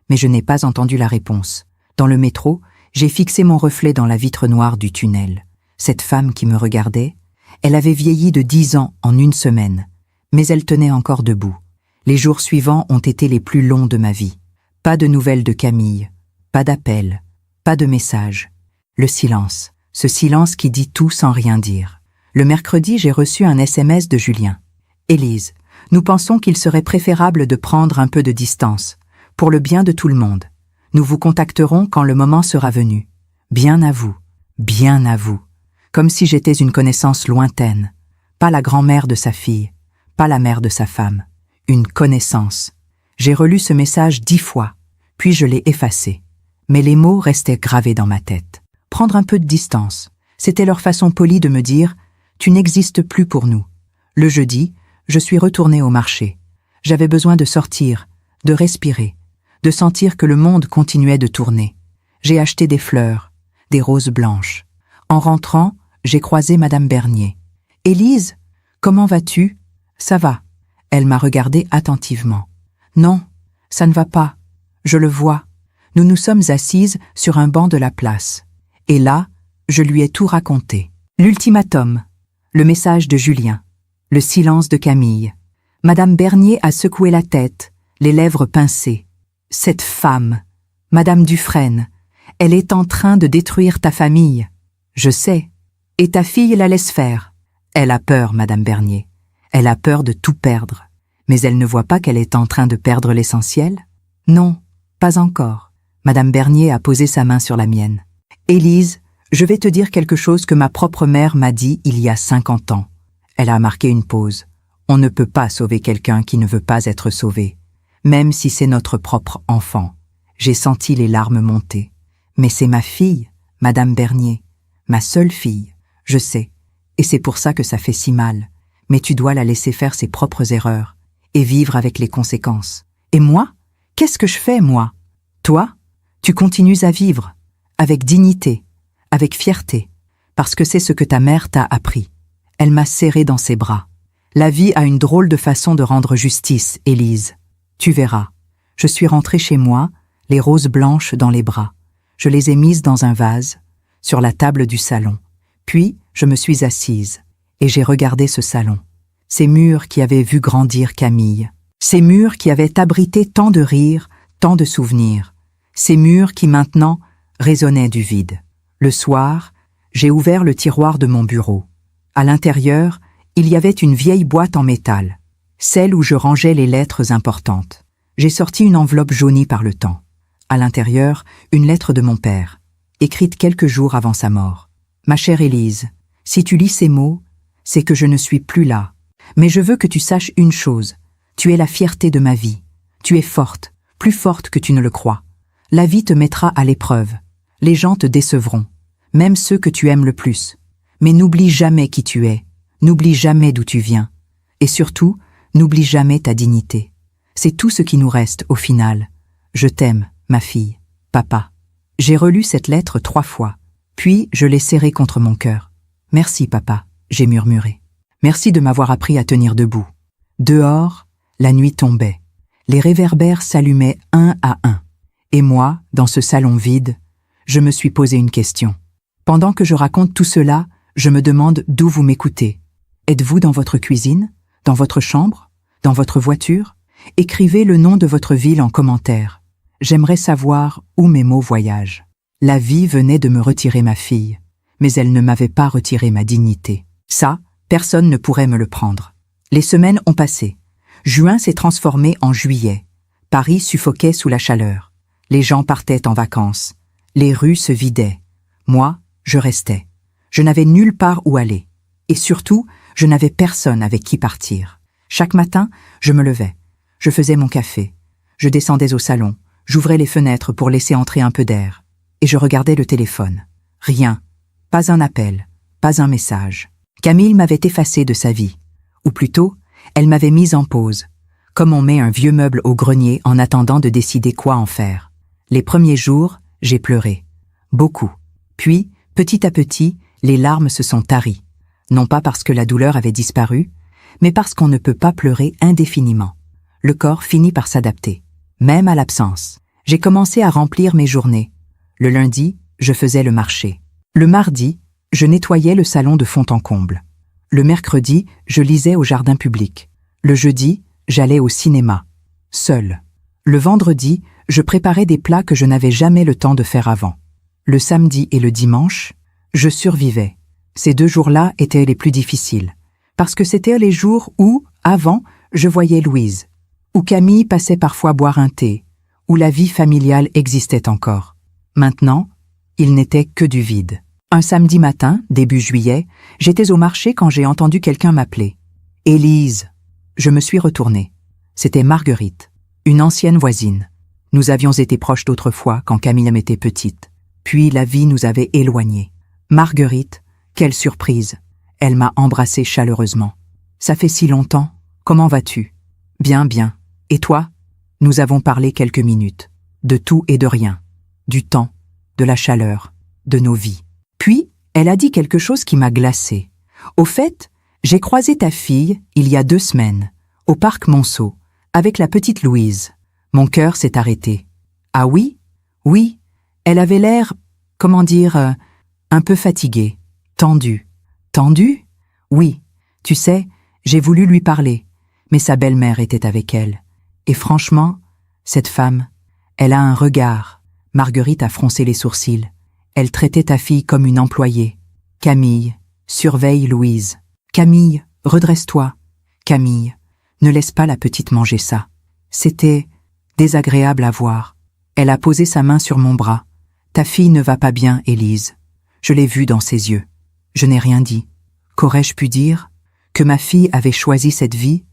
Mais je n'ai pas entendu la réponse. Dans le métro, j'ai fixé mon reflet dans la vitre noire du tunnel. Cette femme qui me regardait, elle avait vieilli de 10 ans en une semaine, mais elle tenait encore debout. Les jours suivants ont été les plus longs de ma vie. Pas de nouvelles de Camille, pas d'appel, pas de message. Le silence, ce silence qui dit tout sans rien dire. Le mercredi, j'ai reçu un SMS de Julien. « Élise, nous pensons qu'il serait préférable de prendre un peu de distance, pour le bien de tout le monde. Nous vous contacterons quand le moment sera venu. Bien à vous, bien à vous. » Comme si j'étais une connaissance lointaine, pas la grand-mère de sa fille, pas la mère de sa femme. Une connaissance. J'ai relu ce message 10 fois, puis je l'ai effacé. Mais les mots restaient gravés dans ma tête. Prendre un peu de distance, c'était leur façon polie de me dire « Tu n'existes plus pour nous ». Le jeudi, je suis retournée au marché. J'avais besoin de sortir, de respirer, de sentir que le monde continuait de tourner. J'ai acheté des fleurs, des roses blanches. En rentrant, j'ai croisé Madame Bernier. « Élise, comment vas-tu ?»« Ça va. » Elle m'a regardé attentivement. « Non, ça ne va pas. Je le vois. » Nous nous sommes assises sur un banc de la place. Et là, je lui ai tout raconté. L'ultimatum, le message de Julien, le silence de Camille. Madame Bernier a secoué la tête, les lèvres pincées. « Cette femme, Madame Dufresne, elle est en train de détruire ta famille. » « Je sais. Et ta fille la laisse faire. » Elle a peur, Madame Bernier. Elle a peur de tout perdre. Mais elle ne voit pas qu'elle est en train de perdre l'essentiel? Non, pas encore. Madame Bernier a posé sa main sur la mienne. « Élise, je vais te dire quelque chose que ma propre mère m'a dit il y a 50 ans. » Elle a marqué une pause. On ne peut pas sauver quelqu'un qui ne veut pas être sauvé, même si c'est notre propre enfant. J'ai senti les larmes monter. Mais c'est ma fille, Madame Bernier. Ma seule fille, je sais, et c'est pour ça que ça fait si mal, mais tu dois la laisser faire ses propres erreurs, et vivre avec les conséquences. Et moi? Qu'est-ce que je fais, moi? Toi? Tu continues à vivre, avec dignité, avec fierté, parce que c'est ce que ta mère t'a appris. Elle m'a serré dans ses bras. La vie a une drôle de façon de rendre justice, Élise. Tu verras. Je suis rentrée chez moi, les roses blanches dans les bras. Je les ai mises dans un vase, sur la table du salon. Puis, je me suis assise, et j'ai regardé ce salon. Ces murs qui avaient vu grandir Camille. Ces murs qui avaient abrité tant de rires, tant de souvenirs. Ces murs qui, maintenant, résonnaient du vide. Le soir, j'ai ouvert le tiroir de mon bureau. À l'intérieur, il y avait une vieille boîte en métal, celle où je rangeais les lettres importantes. J'ai sorti une enveloppe jaunie par le temps. À l'intérieur, une lettre de mon père, écrite quelques jours avant sa mort. « Ma chère Élise, si tu lis ces mots, c'est que je ne suis plus là. Mais je veux que tu saches une chose. Tu es la fierté de ma vie. Tu es forte, plus forte que tu ne le crois. La vie te mettra à l'épreuve. Les gens te décevront, même ceux que tu aimes le plus. Mais n'oublie jamais qui tu es. N'oublie jamais d'où tu viens. Et surtout, n'oublie jamais ta dignité. C'est tout ce qui nous reste au final. Je t'aime, ma fille. Papa. J'ai relu cette lettre 3 fois. Puis je l'ai serrée contre mon cœur. Merci, papa, j'ai murmuré. Merci de m'avoir appris à tenir debout. Dehors, la nuit tombait. Les réverbères s'allumaient un à un. Et moi, dans ce salon vide, je me suis posé une question. Pendant que je raconte tout cela, je me demande d'où vous m'écoutez. Êtes-vous dans votre cuisine? Dans votre chambre? Dans votre voiture? Écrivez le nom de votre ville en commentaire. J'aimerais savoir où mes mots voyagent. La vie venait de me retirer ma fille, mais elle ne m'avait pas retiré ma dignité. Ça, personne ne pourrait me le prendre. Les semaines ont passé. Juin s'est transformé en juillet. Paris suffoquait sous la chaleur. Les gens partaient en vacances. Les rues se vidaient. Moi, je restais. Je n'avais nulle part où aller. Et surtout, je n'avais personne avec qui partir. Chaque matin, je me levais. Je faisais mon café. Je descendais au salon. J'ouvrais les fenêtres pour laisser entrer un peu d'air. Et je regardais le téléphone. Rien. Pas un appel. Pas un message. Camille m'avait effacé de sa vie. Ou plutôt, elle m'avait mise en pause. Comme on met un vieux meuble au grenier en attendant de décider quoi en faire. Les premiers jours, j'ai pleuré. Beaucoup. Puis, petit à petit, les larmes se sont taries. Non pas parce que la douleur avait disparu, mais parce qu'on ne peut pas pleurer indéfiniment. Le corps finit par s'adapter. Même à l'absence. J'ai commencé à remplir mes journées. Le lundi, je faisais le marché. Le mardi, je nettoyais le salon de fond en comble. Le mercredi, je lisais au jardin public. Le jeudi, j'allais au cinéma. Seul. Le vendredi, je préparais des plats que je n'avais jamais le temps de faire avant. Le samedi et le dimanche, je survivais. Ces 2 jours-là étaient les plus difficiles. Parce que c'étaient les jours où, avant, je voyais Louise. Où Camille passait parfois boire un thé. Où la vie familiale existait encore. Maintenant, il n'était que du vide. Un samedi matin, début juillet, j'étais au marché quand j'ai entendu quelqu'un m'appeler. « Élise !» Je me suis retournée. C'était Marguerite, une ancienne voisine. Nous avions été proches d'autrefois quand Camille était petite. Puis la vie nous avait éloignés. Marguerite, quelle surprise! Elle m'a embrassée chaleureusement. « Ça fait si longtemps. Comment vas-tu ?»« Bien, bien. Et toi ?» Nous avons parlé quelques minutes. De tout et de rien. Du temps, de la chaleur, de nos vies. Puis, elle a dit quelque chose qui m'a glacée. « Au fait, j'ai croisé ta fille il y a 2 semaines, au parc Monceau, avec la petite Louise. Mon cœur s'est arrêté. »« Ah oui ? Oui. Elle avait l'air, comment dire, un peu fatiguée, tendue. »« Tendue ? Oui. Tu sais, j'ai voulu lui parler, mais sa belle-mère était avec elle. Et franchement, cette femme, elle a un regard. » Marguerite a froncé les sourcils. Elle traitait ta fille comme une employée. « Camille, surveille Louise. Camille, redresse-toi. Camille, ne laisse pas la petite manger ça. » C'était désagréable à voir. Elle a posé sa main sur mon bras. « Ta fille ne va pas bien, Élise. Je l'ai vue dans ses yeux. Je n'ai rien dit. Qu'aurais-je pu dire? Que ma fille avait choisi cette vie?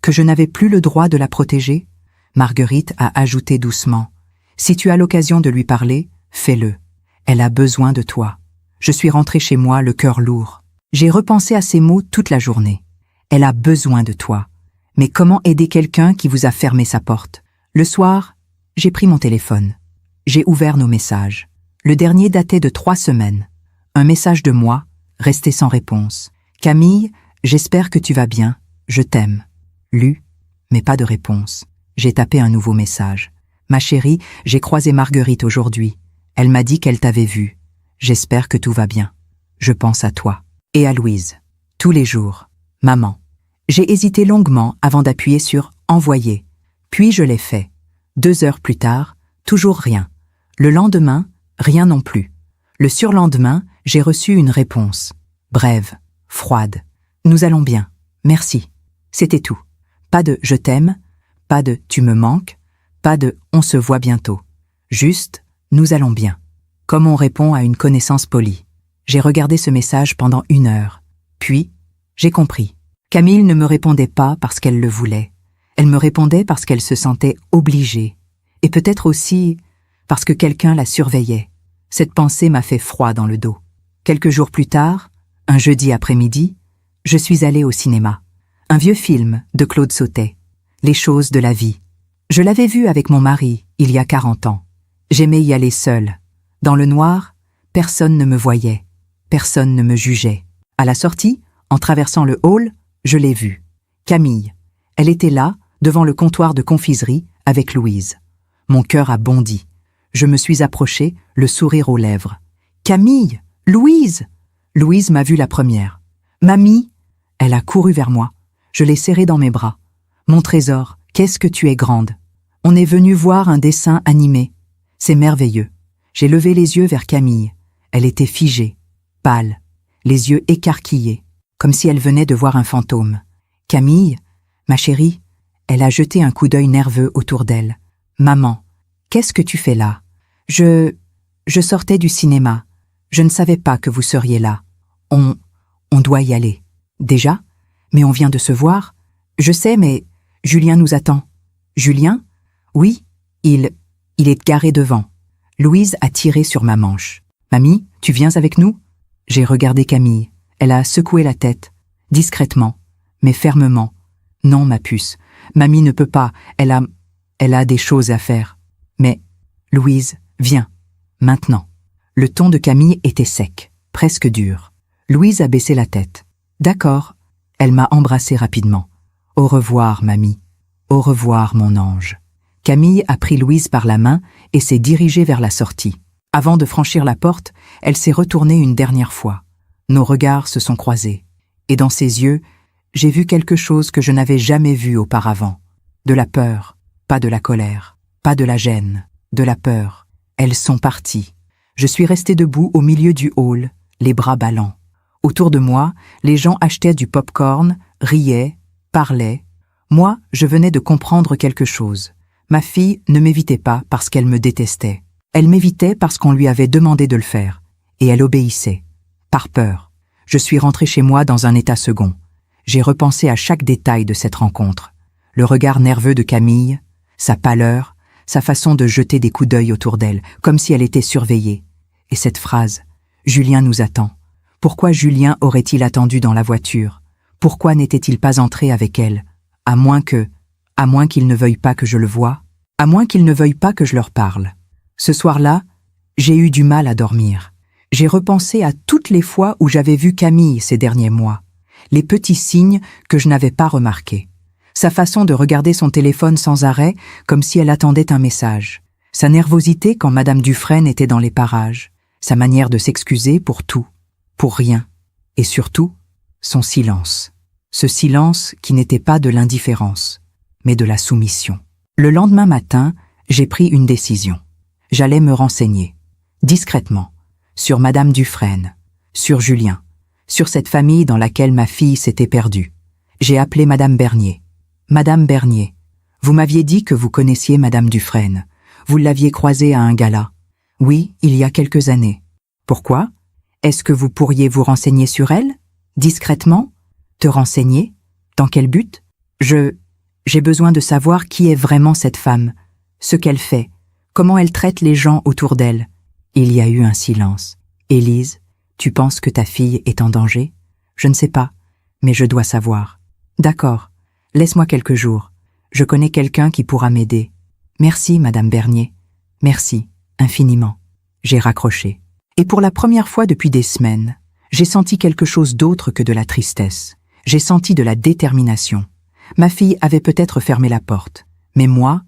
Que je n'avais plus le droit de la protéger? » Marguerite a ajouté doucement. « Si tu as l'occasion de lui parler, fais-le. Elle a besoin de toi. » Je suis rentrée chez moi, le cœur lourd. J'ai repensé à ces mots toute la journée. Elle a besoin de toi. Mais comment aider quelqu'un qui vous a fermé sa porte? Le soir, j'ai pris mon téléphone. J'ai ouvert nos messages. Le dernier datait de 3 semaines. Un message de moi, resté sans réponse. « Camille, j'espère que tu vas bien. Je t'aime. » Lu, mais pas de réponse. J'ai tapé un nouveau message. « Ma chérie, j'ai croisé Marguerite aujourd'hui. Elle m'a dit qu'elle t'avait vue. J'espère que tout va bien. Je pense à toi. » Et à Louise. Tous les jours. Maman. J'ai hésité longuement avant d'appuyer sur « Envoyer ». Puis je l'ai fait. 2 heures plus tard, toujours rien. Le lendemain, rien non plus. Le surlendemain, j'ai reçu une réponse. Brève, froide. « Nous allons bien. Merci. » C'était tout. Pas de « je t'aime », pas de « tu me manques », pas de « on se voit bientôt ». Juste « nous allons bien ». Comme on répond à une connaissance polie. J'ai regardé ce message pendant 1 heure. Puis, j'ai compris. Camille ne me répondait pas parce qu'elle le voulait. Elle me répondait parce qu'elle se sentait obligée. Et peut-être aussi parce que quelqu'un la surveillait. Cette pensée m'a fait froid dans le dos. Quelques jours plus tard, un jeudi après-midi, je suis allée au cinéma. Un vieux film de Claude Sautet, Les choses de la vie. Je l'avais vu avec mon mari, il y a 40 ans. J'aimais y aller seule. Dans le noir, personne ne me voyait. Personne ne me jugeait. À la sortie, en traversant le hall, je l'ai vue. Camille. Elle était là, devant le comptoir de confiserie, avec Louise. Mon cœur a bondi. Je me suis approchée, le sourire aux lèvres. « Camille! Louise !» Louise m'a vue la première. « Mamie !» Elle a couru vers moi. Je l'ai serrée dans mes bras. « Mon trésor, qu'est-ce que tu es grande !» On est venu voir un dessin animé. C'est merveilleux. J'ai levé les yeux vers Camille. Elle était figée, pâle, les yeux écarquillés, comme si elle venait de voir un fantôme. « Camille, ma chérie !» Elle a jeté un coup d'œil nerveux autour d'elle. « Maman, qu'est-ce que tu fais là ?»« Je sortais du cinéma. Je ne savais pas que vous seriez là. On doit y aller. »« Déjà ? Mais on vient de se voir. Je sais, mais Julien nous attend. »« Julien ? Oui, il est garé devant. » Louise a tiré sur ma manche. « Mamie, tu viens avec nous ?» J'ai regardé Camille. Elle a secoué la tête, discrètement, mais fermement. « Non, ma puce, mamie ne peut pas, elle a des choses à faire. »« Mais, Louise, viens, maintenant. » Le ton de Camille était sec, presque dur. Louise a baissé la tête. « D'accord. » Elle m'a embrassé rapidement. « Au revoir, mamie. Au revoir, mon ange. » Camille a pris Louise par la main et s'est dirigée vers la sortie. Avant de franchir la porte, elle s'est retournée une dernière fois. Nos regards se sont croisés. Et dans ses yeux, j'ai vu quelque chose que je n'avais jamais vu auparavant. De la peur, pas de la colère, pas de la gêne, de la peur. Elles sont parties. Je suis restée debout au milieu du hall, les bras ballants. Autour de moi, les gens achetaient du pop-corn, riaient, parlaient. Moi, je venais de comprendre quelque chose. Ma fille ne m'évitait pas parce qu'elle me détestait. Elle m'évitait parce qu'on lui avait demandé de le faire. Et elle obéissait. Par peur. Je suis rentrée chez moi dans un état second. J'ai repensé à chaque détail de cette rencontre. Le regard nerveux de Camille, sa pâleur, sa façon de jeter des coups d'œil autour d'elle, comme si elle était surveillée. Et cette phrase, « Julien nous attend ». Pourquoi Julien aurait-il attendu dans la voiture? Pourquoi n'était-il pas entré avec elle? À moins qu'il ne veuille pas que je le voie, à moins qu'il ne veuille pas que je leur parle. Ce soir-là, j'ai eu du mal à dormir. J'ai repensé à toutes les fois où j'avais vu Camille ces derniers mois, les petits signes que je n'avais pas remarqués. Sa façon de regarder son téléphone sans arrêt, comme si elle attendait un message. Sa nervosité quand Madame Dufresne était dans les parages. Sa manière de s'excuser pour tout, pour rien. Et surtout, son silence. Ce silence qui n'était pas de l'indifférence, mais de la soumission. Le lendemain matin, j'ai pris une décision. J'allais me renseigner, discrètement, sur Madame Dufresne, sur Julien, sur cette famille dans laquelle ma fille s'était perdue. J'ai appelé Madame Bernier. « Madame Bernier, vous m'aviez dit que vous connaissiez Madame Dufresne. Vous l'aviez croisée à un gala. »« Oui, il y a quelques années. »« Pourquoi ? Est-ce que vous pourriez vous renseigner sur elle ? Discrètement ? Te renseigner ? Dans quel but ? J'ai besoin de savoir qui est vraiment cette femme, ce qu'elle fait, comment elle traite les gens autour d'elle. » Il y a eu un silence. « Élise, tu penses que ta fille est en danger ? Je ne sais pas, mais je dois savoir. »« D'accord, laisse-moi quelques jours. Je connais quelqu'un qui pourra m'aider. »« Merci, Madame Bernier. Merci, infiniment. » J'ai raccroché. Et pour la première fois depuis des semaines, j'ai senti quelque chose d'autre que de la tristesse. J'ai senti de la détermination. Ma fille avait peut-être fermé la porte, mais moi,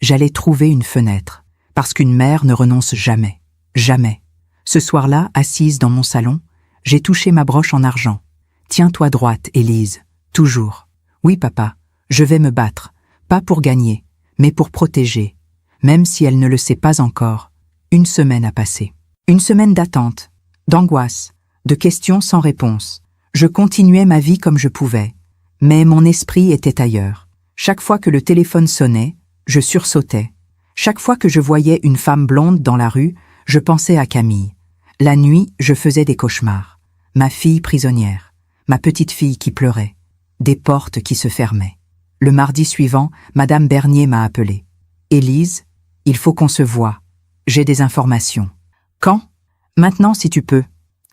j'allais trouver une fenêtre, parce qu'une mère ne renonce jamais, jamais. Ce soir-là, assise dans mon salon, j'ai touché ma broche en argent. « Tiens-toi droite, Élise, toujours. Oui, papa, je vais me battre, pas pour gagner, mais pour protéger. » Même si elle ne le sait pas encore, une semaine a passé. Une semaine d'attente, d'angoisse, de questions sans réponse. Je continuais ma vie comme je pouvais, mais mon esprit était ailleurs. Chaque fois que le téléphone sonnait, je sursautais. Chaque fois que je voyais une femme blonde dans la rue, je pensais à Camille. La nuit, je faisais des cauchemars. Ma fille prisonnière, ma petite fille qui pleurait, des portes qui se fermaient. Le mardi suivant, Madame Bernier m'a appelé. « Élise, il faut qu'on se voie. J'ai des informations. »« Quand ?»« Maintenant, si tu peux. »«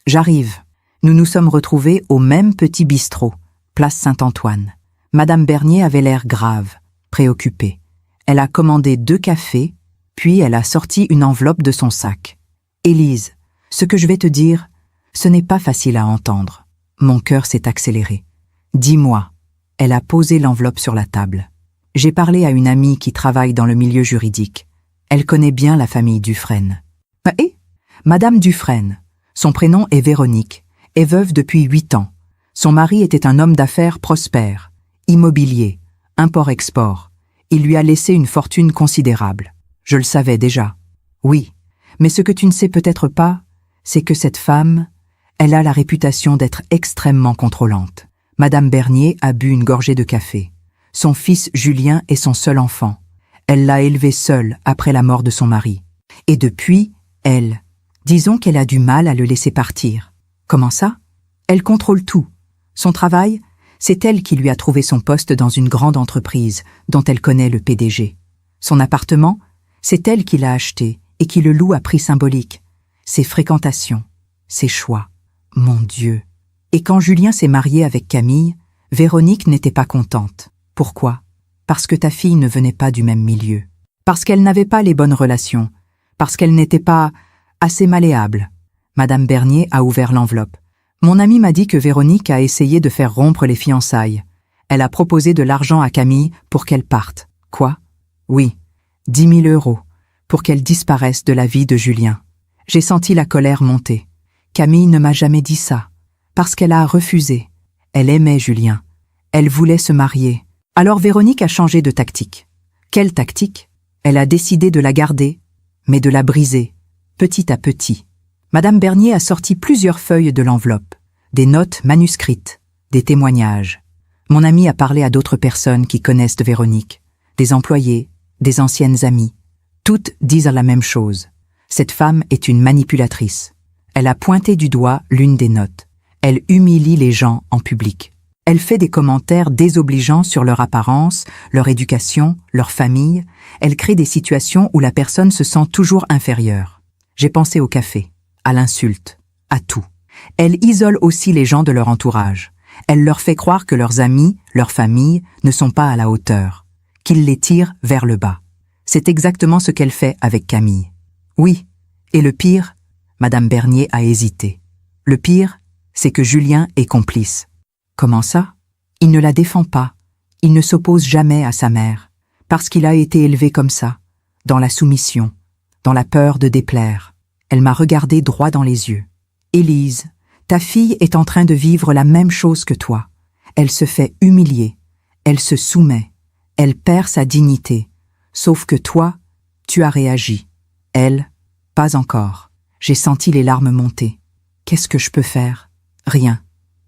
J'arrive. » Nous nous sommes retrouvés au même petit bistrot, place Saint-Antoine. Madame Bernier avait l'air grave, préoccupée. Elle a commandé 2 cafés, puis elle a sorti une enveloppe de son sac. « Élise, ce que je vais te dire, ce n'est pas facile à entendre. » Mon cœur s'est accéléré. « Dis-moi. » Elle a posé l'enveloppe sur la table. J'ai parlé à une amie qui travaille dans le milieu juridique. Elle connaît bien la famille Dufresne. « Eh » Madame Dufresne. Son prénom est Véronique, est veuve depuis 8 ans. Son mari était un homme d'affaires prospère, immobilier, import-export. Il lui a laissé une fortune considérable. Je le savais déjà. Oui, mais ce que tu ne sais peut-être pas, c'est que cette femme, elle a la réputation d'être extrêmement contrôlante. Madame Bernier a bu une gorgée de café. Son fils Julien est son seul enfant. Elle l'a élevé seule après la mort de son mari. Et depuis, disons qu'elle a du mal à le laisser partir. Comment ça? Elle contrôle tout. Son travail, c'est elle qui lui a trouvé son poste dans une grande entreprise dont elle connaît le PDG. Son appartement, c'est elle qui l'a acheté et qui le loue à prix symbolique. Ses fréquentations, ses choix. Mon Dieu! Et quand Julien s'est marié avec Camille, Véronique n'était pas contente. Pourquoi? Parce que ta fille ne venait pas du même milieu. Parce qu'elle n'avait pas les bonnes relations. Parce qu'elle n'était pas assez malléable. Madame Bernier a ouvert l'enveloppe. Mon amie m'a dit que Véronique a essayé de faire rompre les fiançailles. Elle a proposé de l'argent à Camille pour qu'elle parte. Quoi? Oui, 10 000 euros, pour qu'elle disparaisse de la vie de Julien. J'ai senti la colère monter. Camille ne m'a jamais dit ça. Parce qu'elle a refusé. Elle aimait Julien. Elle voulait se marier. Alors Véronique a changé de tactique. Quelle tactique? Elle a décidé de la garder, mais de la briser, petit à petit. Madame Bernier a sorti plusieurs feuilles de l'enveloppe, des notes manuscrites, des témoignages. Mon amie a parlé à d'autres personnes qui connaissent de Véronique, des employés, des anciennes amies. Toutes disent la même chose. Cette femme est une manipulatrice. Elle a pointé du doigt l'une des notes. Elle humilie les gens en public. Elle fait des commentaires désobligeants sur leur apparence, leur éducation, leur famille. Elle crée des situations où la personne se sent toujours inférieure. J'ai pensé au café, à l'insulte, à tout. Elle isole aussi les gens de leur entourage. Elle leur fait croire que leurs amis, leur famille, ne sont pas à la hauteur, qu'ils les tirent vers le bas. C'est exactement ce qu'elle fait avec Camille. Oui, et le pire, Madame Bernier a hésité. Le pire, c'est que Julien est complice. Comment ça? Il ne la défend pas. Il ne s'oppose jamais à sa mère, parce qu'il a été élevé comme ça, dans la soumission, dans la peur de déplaire. Elle m'a regardé droit dans les yeux. Élise, ta fille est en train de vivre la même chose que toi. Elle se fait humilier, elle se soumet, elle perd sa dignité. Sauf que toi, tu as réagi. Elle, pas encore. J'ai senti les larmes monter. Qu'est-ce que je peux faire? Rien,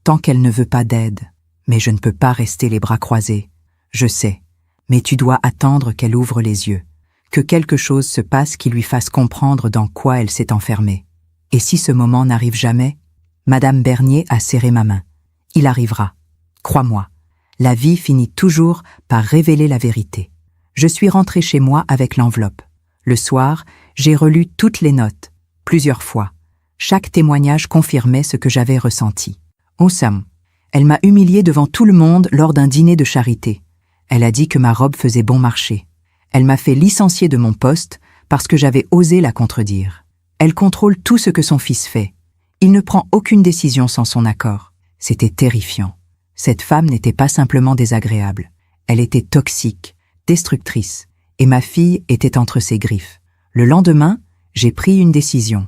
tant qu'elle ne veut pas d'aide. Mais je ne peux pas rester les bras croisés. Je sais, mais tu dois attendre qu'elle ouvre les yeux, que quelque chose se passe qui lui fasse comprendre dans quoi elle s'est enfermée. Et si ce moment n'arrive jamais? Madame Bernier a serré ma main. Il arrivera. Crois-moi, la vie finit toujours par révéler la vérité. Je suis rentrée chez moi avec l'enveloppe. Le soir, j'ai relu toutes les notes, plusieurs fois. Chaque témoignage confirmait ce que j'avais ressenti. Awesome. Elle m'a humiliée devant tout le monde lors d'un dîner de charité. Elle a dit que ma robe faisait bon marché. Elle m'a fait licencier de mon poste parce que j'avais osé la contredire. Elle contrôle tout ce que son fils fait. Il ne prend aucune décision sans son accord. C'était terrifiant. Cette femme n'était pas simplement désagréable. Elle était toxique, destructrice, et ma fille était entre ses griffes. Le lendemain, j'ai pris une décision.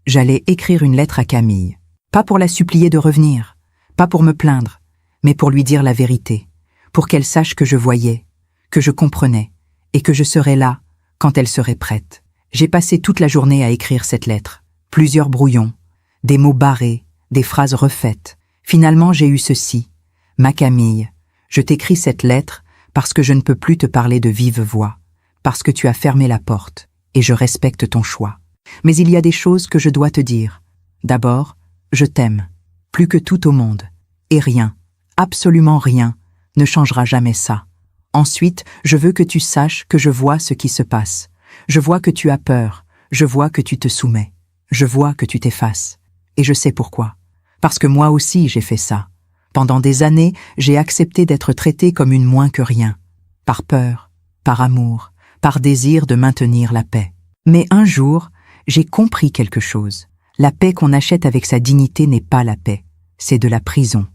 J'allais écrire une lettre à Camille. Pas pour la supplier de revenir, pas pour me plaindre, mais pour lui dire la vérité, pour qu'elle sache que je voyais, que je comprenais, et que je serais là quand elle serait prête. J'ai passé toute la journée à écrire cette lettre, plusieurs brouillons, des mots barrés, des phrases refaites. Finalement, j'ai eu ceci. Ma Camille, je t'écris cette lettre parce que je ne peux plus te parler de vive voix, parce que tu as fermé la porte, et je respecte ton choix. Mais il y a des choses que je dois te dire. D'abord, je t'aime, plus que tout au monde, et rien, absolument rien, ne changera jamais ça. Ensuite, je veux que tu saches que je vois ce qui se passe. Je vois que tu as peur, je vois que tu te soumets, je vois que tu t'effaces. Et je sais pourquoi. Parce que moi aussi j'ai fait ça. Pendant des années, j'ai accepté d'être traitée comme une moins que rien. Par peur, par amour, par désir de maintenir la paix. Mais un jour, j'ai compris quelque chose. La paix qu'on achète avec sa dignité n'est pas la paix, c'est de la prison.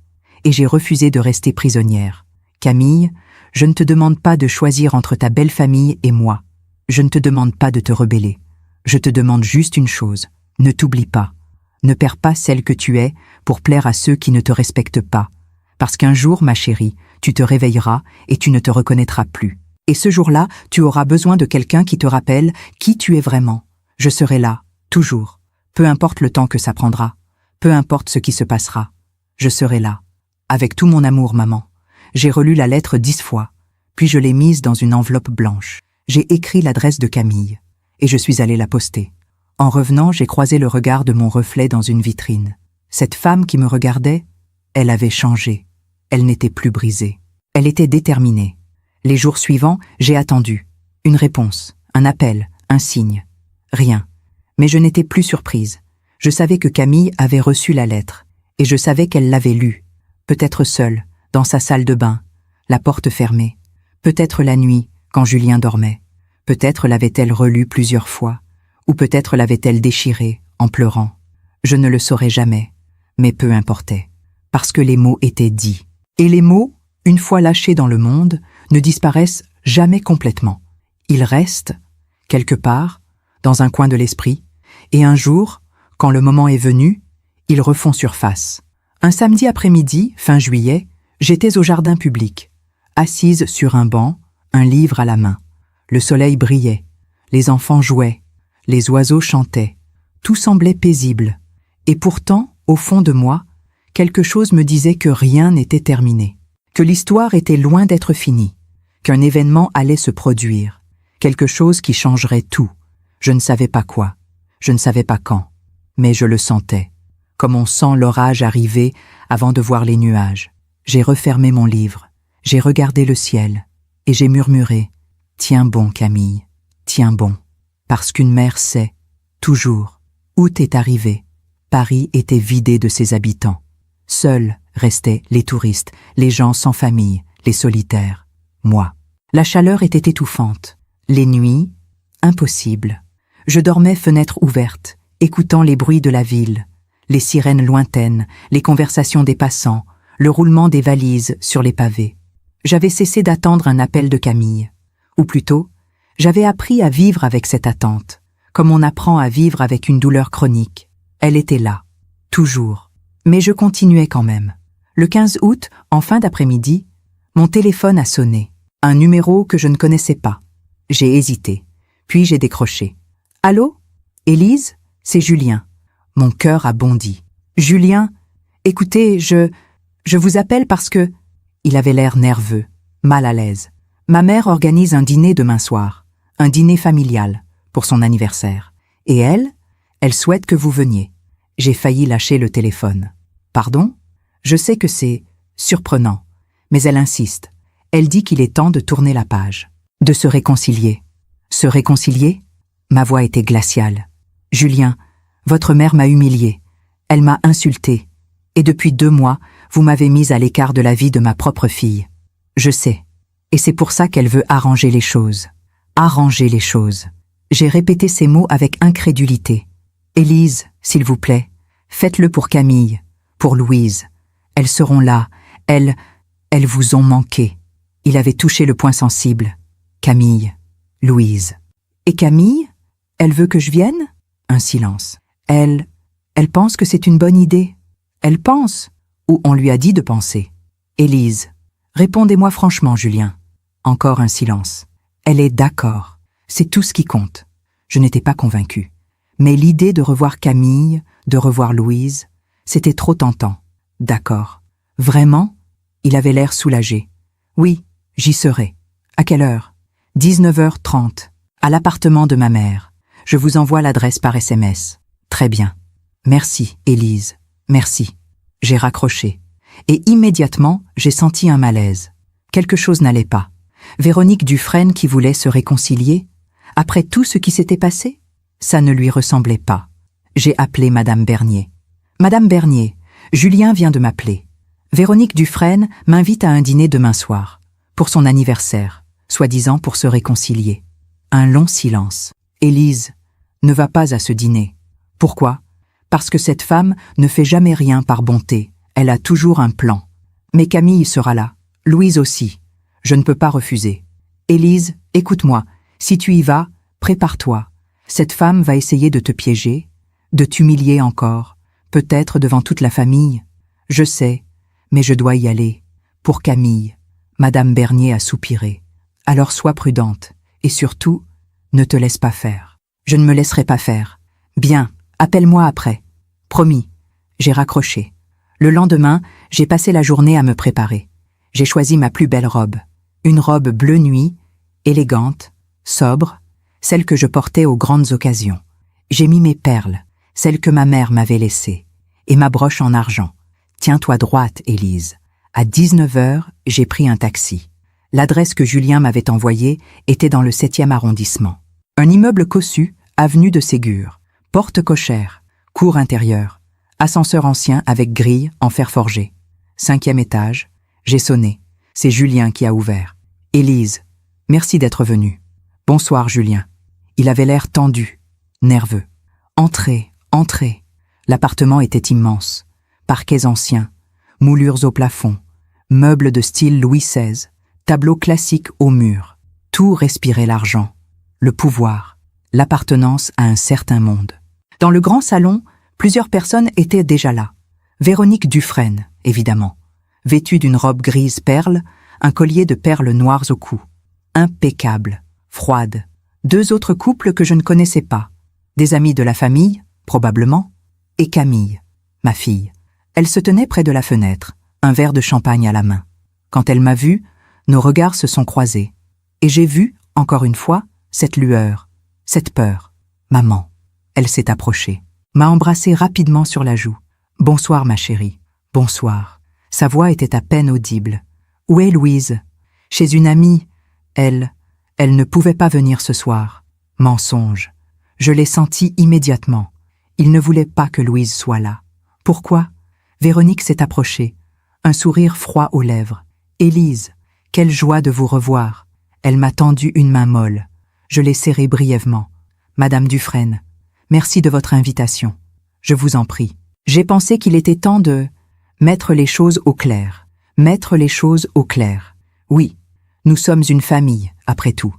Et j'ai refusé de rester prisonnière. Camille, je ne te demande pas de choisir entre ta belle famille et moi. Je ne te demande pas de te rebeller. Je te demande juste une chose, ne t'oublie pas. Ne perds pas celle que tu es pour plaire à ceux qui ne te respectent pas. Parce qu'un jour, ma chérie, tu te réveilleras et tu ne te reconnaîtras plus. Et ce jour-là, tu auras besoin de quelqu'un qui te rappelle qui tu es vraiment. Je serai là, toujours. Peu importe le temps que ça prendra. Peu importe ce qui se passera. Je serai là. Avec tout mon amour, maman. J'ai relu la lettre 10 fois. Puis je l'ai mise dans une enveloppe blanche. J'ai écrit l'adresse de Camille. Et je suis allée la poster. En revenant, j'ai croisé le regard de mon reflet dans une vitrine. Cette femme qui me regardait, elle avait changé. Elle n'était plus brisée. Elle était déterminée. Les jours suivants, j'ai attendu. Une réponse, un appel, un signe. Rien. Mais je n'étais plus surprise. Je savais que Camille avait reçu la lettre. Et je savais qu'elle l'avait lue. Peut-être seule, dans sa salle de bain, la porte fermée. Peut-être la nuit, quand Julien dormait. Peut-être l'avait-elle relue plusieurs fois. Ou peut-être l'avait-elle déchirée, en pleurant. Je ne le saurais jamais, mais peu importait, parce que les mots étaient dits. Et les mots, une fois lâchés dans le monde, ne disparaissent jamais complètement. Ils restent, quelque part, dans un coin de l'esprit, et un jour, quand le moment est venu, ils refont surface. Un samedi après-midi, fin juillet, j'étais au jardin public, assise sur un banc, un livre à la main. Le soleil brillait, les enfants jouaient, les oiseaux chantaient, tout semblait paisible. Et pourtant, au fond de moi, quelque chose me disait que rien n'était terminé, que l'histoire était loin d'être finie, qu'un événement allait se produire, quelque chose qui changerait tout. Je ne savais pas quoi, je ne savais pas quand, mais je le sentais, comme on sent l'orage arriver avant de voir les nuages. J'ai refermé mon livre, j'ai regardé le ciel, et j'ai murmuré « Tiens bon, Camille, tiens bon ». Parce qu'une mère sait, toujours, août est arrivé, Paris était vidé de ses habitants. Seuls restaient les touristes, les gens sans famille, les solitaires, moi. La chaleur était étouffante. Les nuits, impossible. Je dormais fenêtre ouverte, écoutant les bruits de la ville, les sirènes lointaines, les conversations des passants, le roulement des valises sur les pavés. J'avais cessé d'attendre un appel de Camille. Ou plutôt, j'avais appris à vivre avec cette attente, comme on apprend à vivre avec une douleur chronique. Elle était là, toujours. Mais je continuais quand même. Le 15 août, en fin d'après-midi, mon téléphone a sonné. Un numéro que je ne connaissais pas. J'ai hésité, puis j'ai décroché. « Allô? Élise? C'est Julien. » Mon cœur a bondi. « Julien, écoutez, je vous appelle parce que... » Il avait l'air nerveux, mal à l'aise. « Ma mère organise un dîner demain soir. Un dîner familial, pour son anniversaire. Et elle souhaite que vous veniez. » J'ai failli lâcher le téléphone. « Pardon? Je sais que c'est surprenant, mais elle insiste. Elle dit qu'il est temps de tourner la page, de se réconcilier. » Se réconcilier? Ma voix était glaciale. « Julien, votre mère m'a humiliée. Elle m'a insultée. Et depuis 2 mois, vous m'avez mise à l'écart de la vie de ma propre fille. Je sais. Et c'est pour ça qu'elle veut arranger les choses. » Arranger les choses. J'ai répété ces mots avec incrédulité. « Élise, s'il vous plaît, faites-le pour Camille, pour Louise. Elles seront là, elles vous ont manqué. » Il avait touché le point sensible. Camille, Louise. « Et Camille? Elle veut que je vienne? » Un silence. « Elle pense que c'est une bonne idée. Elle pense, ou on lui a dit de penser. » Élise. « Répondez-moi franchement, Julien. » Encore un silence. Elle est d'accord. C'est tout ce qui compte. Je n'étais pas convaincue. Mais l'idée de revoir Camille, de revoir Louise, c'était trop tentant. D'accord. Vraiment? Il avait l'air soulagé. Oui, j'y serai. À quelle heure? 19h30. À l'appartement de ma mère. Je vous envoie l'adresse par SMS. Très bien. Merci, Élise, merci. J'ai raccroché. Et immédiatement, j'ai senti un malaise. Quelque chose n'allait pas. Véronique Dufresne qui voulait se réconcilier, après tout ce qui s'était passé, ça ne lui ressemblait pas. J'ai appelé Madame Bernier. Madame Bernier, Julien vient de m'appeler. Véronique Dufresne m'invite à un dîner demain soir, pour son anniversaire, soi-disant pour se réconcilier. Un long silence. Élise ne va pas à ce dîner. Pourquoi? Parce que cette femme ne fait jamais rien par bonté. Elle a toujours un plan. Mais Camille sera là. Louise aussi. Je ne peux pas refuser. Élise, écoute-moi. Si tu y vas, prépare-toi. Cette femme va essayer de te piéger, de t'humilier encore, peut-être devant toute la famille. Je sais, mais je dois y aller. Pour Camille. Madame Bernier a soupiré. Alors sois prudente. Et surtout, ne te laisse pas faire. Je ne me laisserai pas faire. Bien, appelle-moi après. Promis. J'ai raccroché. Le lendemain, j'ai passé la journée à me préparer. J'ai choisi ma plus belle robe. Une robe bleu nuit, élégante, sobre, celle que je portais aux grandes occasions. J'ai mis mes perles, celles que ma mère m'avait laissées, et ma broche en argent. Tiens-toi droite, Élise. À 19h, j'ai pris un taxi. L'adresse que Julien m'avait envoyée était dans le 7e arrondissement. Un immeuble cossu, avenue de Ségur, porte cochère, cour intérieure, ascenseur ancien avec grille en fer forgé. 5e étage, j'ai sonné. C'est Julien qui a ouvert. Élise, merci d'être venue. Bonsoir, Julien. Il avait l'air tendu, nerveux. Entrez, entrez. L'appartement était immense. Parquets anciens, moulures au plafond, meubles de style Louis XVI, tableaux classiques au mur. Tout respirait l'argent, le pouvoir, l'appartenance à un certain monde. Dans le grand salon, plusieurs personnes étaient déjà là. Véronique Dufresne, évidemment, vêtue d'une robe grise perle, un collier de perles noires au cou. Impeccable, froide. 2 autres couples que je ne connaissais pas. Des amis de la famille, probablement, et Camille, ma fille. Elle se tenait près de la fenêtre, un verre de champagne à la main. Quand elle m'a vue, nos regards se sont croisés. Et j'ai vu, encore une fois, cette lueur, cette peur. Maman. Elle s'est approchée, m'a embrassé rapidement sur la joue. « Bonsoir, ma chérie. Bonsoir. » Sa voix était à peine audible. « Où est Louise ?»« Chez une amie. Elle ne pouvait pas venir ce soir. » Mensonge. Je l'ai senti immédiatement. Il ne voulait pas que Louise soit là. Pourquoi? Véronique s'est approchée, un sourire froid aux lèvres. « Élise, quelle joie de vous revoir. » Elle m'a tendu une main molle. Je l'ai serrée brièvement. « Madame Dufresne, merci de votre invitation. Je vous en prie. » J'ai pensé qu'il était temps de mettre les choses au clair. Mettre les choses au clair. Oui, nous sommes une famille, après tout.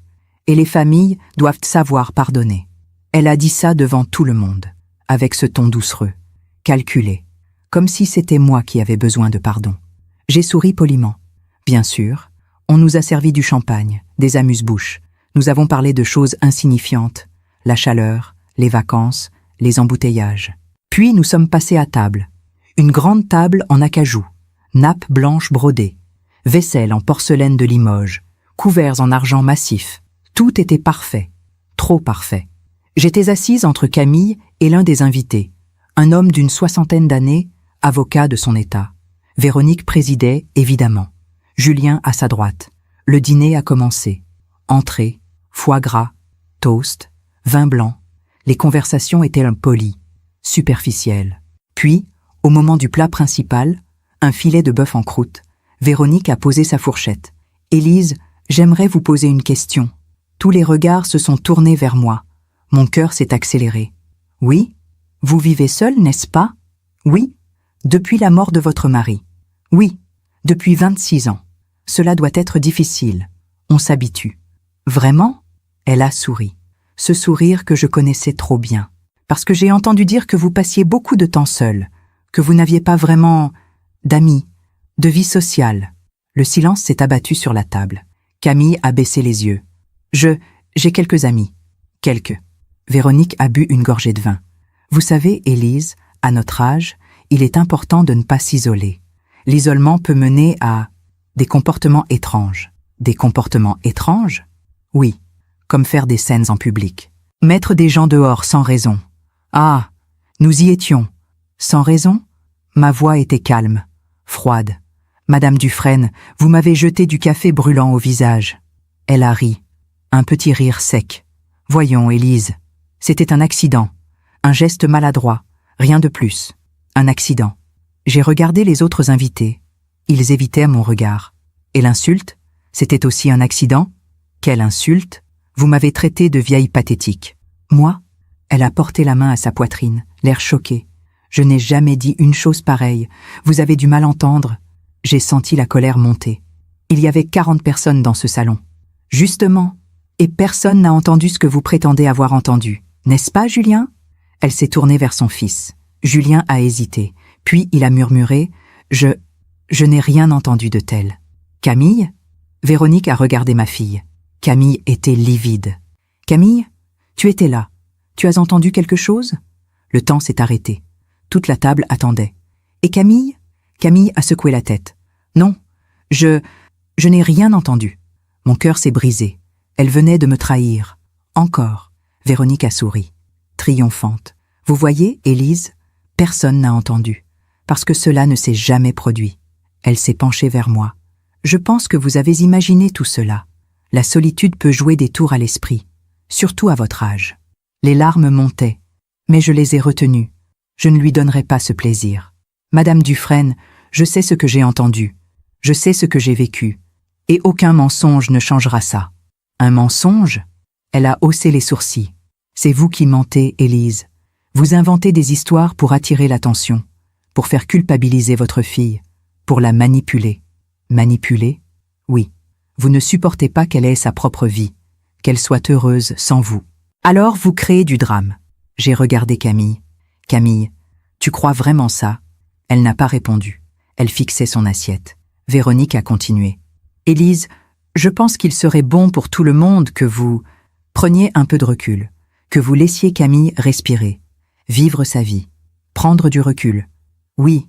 Et les familles doivent savoir pardonner. Elle a dit ça devant tout le monde, avec ce ton doucereux, calculé, comme si c'était moi qui avais besoin de pardon. J'ai souri poliment. Bien sûr, on nous a servi du champagne, des amuse-bouches. Nous avons parlé de choses insignifiantes, la chaleur, les vacances, les embouteillages. Puis nous sommes passés à table. Une grande table en acajou, nappe blanche brodée, vaisselle en porcelaine de Limoges, couverts en argent massif. Tout était parfait, trop parfait. J'étais assise entre Camille et l'un des invités, un homme d'une 60aine d'années, avocat de son état. Véronique présidait, évidemment. Julien à sa droite. Le dîner a commencé. Entrée, foie gras, toast, vin blanc. Les conversations étaient polies, superficielles. Puis, au moment du plat principal, un filet de bœuf en croûte, Véronique a posé sa fourchette. « Élise, j'aimerais vous poser une question. » Tous les regards se sont tournés vers moi. Mon cœur s'est accéléré. « Oui? Vous vivez seule, n'est-ce pas? »« Oui. Depuis la mort de votre mari. »« Oui. Depuis 26 ans. Cela doit être difficile. On s'habitue. »« Vraiment ?» Elle a souri. Ce sourire que je connaissais trop bien. Parce que j'ai entendu dire que vous passiez beaucoup de temps seul, que vous n'aviez pas vraiment d'amis, de vie sociale. Le silence s'est abattu sur la table. Camille a baissé les yeux. J'ai quelques amis. Quelques. Véronique a bu une gorgée de vin. Vous savez, Élise, à notre âge, il est important de ne pas s'isoler. L'isolement peut mener à des comportements étranges. Des comportements étranges? Oui, comme faire des scènes en public. Mettre des gens dehors sans raison. Ah, nous y étions, Sans raison? Ma voix était calme, froide. Madame Dufresne, vous m'avez jeté du café brûlant au visage. Elle a ri. Un petit rire sec. Voyons, Élise. C'était un accident. Un geste maladroit. Rien de plus. Un accident. J'ai regardé les autres invités. Ils évitaient mon regard. Et l'insulte? C'était aussi un accident? Quelle insulte? Vous m'avez traité de vieille pathétique. Moi? Elle a porté la main à sa poitrine, l'air choqué. Je n'ai jamais dit une chose pareille. Vous avez du mal entendre. J'ai senti la colère monter. Il y avait 40 personnes dans ce salon. Justement. Et personne n'a entendu ce que vous prétendez avoir entendu. N'est-ce pas, Julien? Elle s'est tournée vers son fils. Julien a hésité. Puis il a murmuré « Je n'ai rien entendu de tel. » Camille? Véronique a regardé ma fille. Camille était livide. « Camille, tu étais là. Tu as entendu quelque chose ?» Le temps s'est arrêté. Toute la table attendait. « Et Camille ?» Camille a secoué la tête. « Non, je n'ai rien entendu. » Mon cœur s'est brisé. Elle venait de me trahir. Encore. Véronique a souri. Triomphante. Vous voyez, Élise, personne n'a entendu. Parce que cela ne s'est jamais produit. Elle s'est penchée vers moi. Je pense que vous avez imaginé tout cela. La solitude peut jouer des tours à l'esprit, surtout à votre âge. Les larmes montaient, mais je les ai retenues. Je ne lui donnerai pas ce plaisir. Madame Dufresne, je sais ce que j'ai entendu. Je sais ce que j'ai vécu. Et aucun mensonge ne changera ça. Un mensonge? Elle a haussé les sourcils. C'est vous qui mentez, Élise. Vous inventez des histoires pour attirer l'attention, pour faire culpabiliser votre fille, pour la manipuler. Manipuler? Oui. Vous ne supportez pas qu'elle ait sa propre vie, qu'elle soit heureuse sans vous. Alors vous créez du drame. J'ai regardé Camille. Camille, tu crois vraiment ça? Elle n'a pas répondu. Elle fixait son assiette. Véronique a continué. Élise, je pense qu'il serait bon pour tout le monde que vous preniez un peu de recul, que vous laissiez Camille respirer, vivre sa vie, prendre du recul. Oui,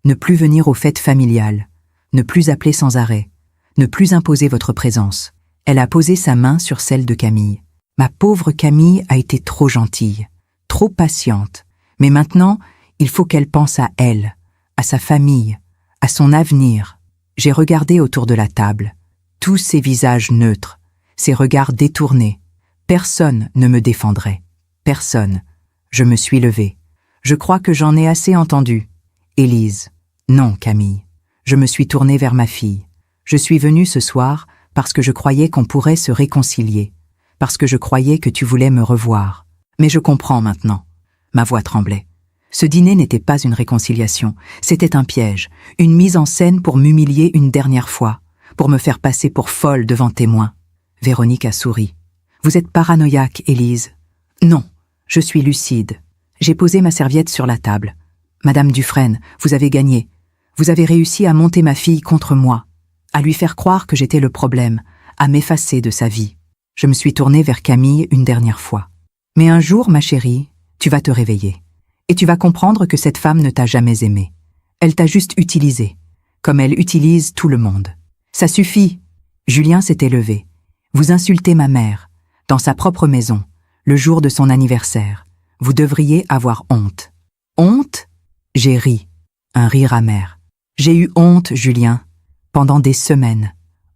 ne plus venir aux fêtes familiales, ne plus appeler sans arrêt, ne plus imposer votre présence. Elle a posé sa main sur celle de Camille. Ma pauvre Camille a été trop gentille, trop patiente, mais maintenant, il faut qu'elle pense à elle, à sa famille, à son avenir. J'ai regardé autour de la table, tous ces visages neutres, ces regards détournés. Personne ne me défendrait. Personne. Je me suis levée. Je crois que j'en ai assez entendu. Élise. Non, Camille. Je me suis tournée vers ma fille. Je suis venue ce soir parce que je croyais qu'on pourrait se réconcilier, parce que je croyais que tu voulais me revoir. Mais je comprends maintenant. Ma voix tremblait. Ce dîner n'était pas une réconciliation, c'était un piège, une mise en scène pour m'humilier une dernière fois, pour me faire passer pour folle devant témoins. Véronique a souri. Vous êtes paranoïaque, Élise. Non, je suis lucide. J'ai posé ma serviette sur la table. Madame Dufresne, vous avez gagné. Vous avez réussi à monter ma fille contre moi, à lui faire croire que j'étais le problème, à m'effacer de sa vie. Je me suis tournée vers Camille une dernière fois. Mais un jour, ma chérie, tu vas te réveiller. Et tu vas comprendre que cette femme ne t'a jamais aimé. Elle t'a juste utilisé, comme elle utilise tout le monde. Ça suffit. Julien s'était levé. Vous insultez ma mère, dans sa propre maison, le jour de son anniversaire. Vous devriez avoir honte. Honte? J'ai ri. Un rire amer. J'ai eu honte, Julien, pendant des semaines.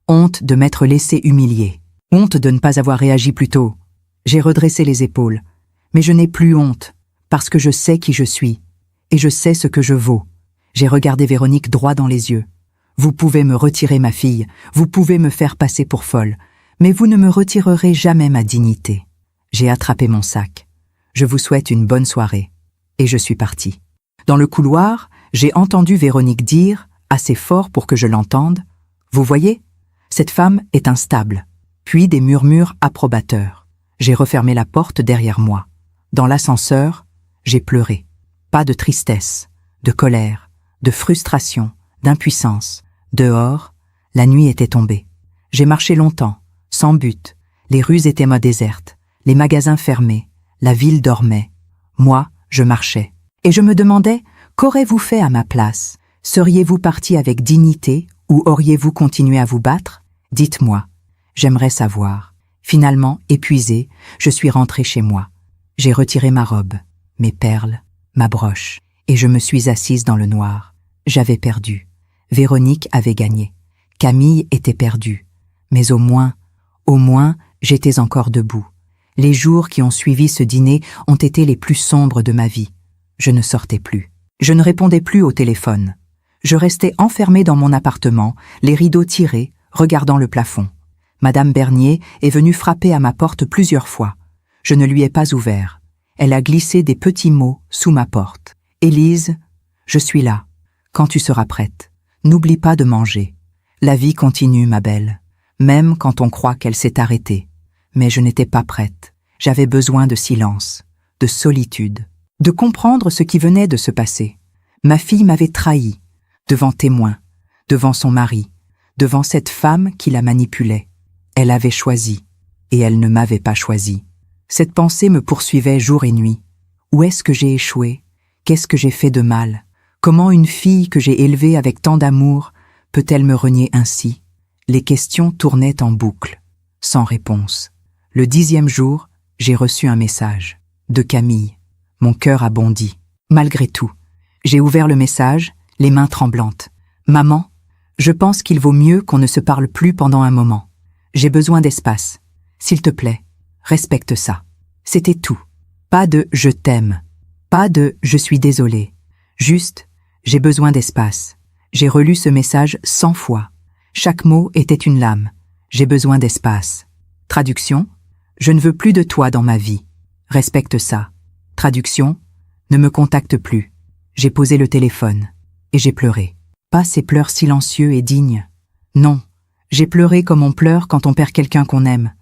Honte de m'être laissé humilier. Honte de ne pas avoir réagi plus tôt. J'ai redressé les épaules. Mais je n'ai plus honte, parce que je sais qui je suis, et je sais ce que je vaux. J'ai regardé Véronique droit dans les yeux. Vous pouvez me retirer ma fille, vous pouvez me faire passer pour folle, mais vous ne me retirerez jamais ma dignité. J'ai attrapé mon sac. Je vous souhaite une bonne soirée. Et je suis partie. Dans le couloir, j'ai entendu Véronique dire, assez fort pour que je l'entende, « Vous voyez, cette femme est instable. » Puis des murmures approbateurs. J'ai refermé la porte derrière moi. Dans l'ascenseur, j'ai pleuré. Pas de tristesse, de colère, de frustration, d'impuissance. Dehors, la nuit était tombée. J'ai marché longtemps, sans but. Les rues étaient désertes, les magasins fermés, la ville dormait. Moi, je marchais. Et je me demandais, qu'aurez-vous fait à ma place? Seriez-vous parti avec dignité ou auriez-vous continué à vous battre? Dites-moi. J'aimerais savoir. Finalement, épuisée, je suis rentrée chez moi. J'ai retiré ma robe, mes perles, ma broche. Et je me suis assise dans le noir. J'avais perdu. Véronique avait gagné. Camille était perdue. Mais au moins, j'étais encore debout. Les jours qui ont suivi ce dîner ont été les plus sombres de ma vie. Je ne sortais plus. Je ne répondais plus au téléphone. Je restais enfermée dans mon appartement, les rideaux tirés, regardant le plafond. Madame Bernier est venue frapper à ma porte plusieurs fois. Je ne lui ai pas ouvert. Elle a glissé des petits mots sous ma porte. « Élise, je suis là. Quand tu seras prête, n'oublie pas de manger. La vie continue, ma belle, même quand on croit qu'elle s'est arrêtée. Mais je n'étais pas prête. J'avais besoin de silence, de solitude, de comprendre ce qui venait de se passer. Ma fille m'avait trahi, devant témoins, devant son mari, devant cette femme qui la manipulait. Elle avait choisi, et elle ne m'avait pas choisi. Cette pensée me poursuivait jour et nuit. Où est-ce que j'ai échoué? Qu'est-ce que j'ai fait de mal? Comment une fille que j'ai élevée avec tant d'amour peut-elle me renier ainsi? Les questions tournaient en boucle, sans réponse. Le 10e jour, j'ai reçu un message. De Camille. Mon cœur a bondi. Malgré tout, j'ai ouvert le message, les mains tremblantes. « Maman, je pense qu'il vaut mieux qu'on ne se parle plus pendant un moment. J'ai besoin d'espace. S'il te plaît, respecte ça. » C'était tout. Pas de « je t'aime ». Pas de « je suis désolée ». Juste « j'ai besoin d'espace ». J'ai relu ce message 100 fois. Chaque mot était une lame. J'ai besoin d'espace. Traduction: je ne veux plus de toi dans ma vie. Respecte ça. Traduction: ne me contacte plus. J'ai posé le téléphone. Et j'ai pleuré. Pas ces pleurs silencieux et dignes. Non, j'ai pleuré comme on pleure quand on perd quelqu'un qu'on aime.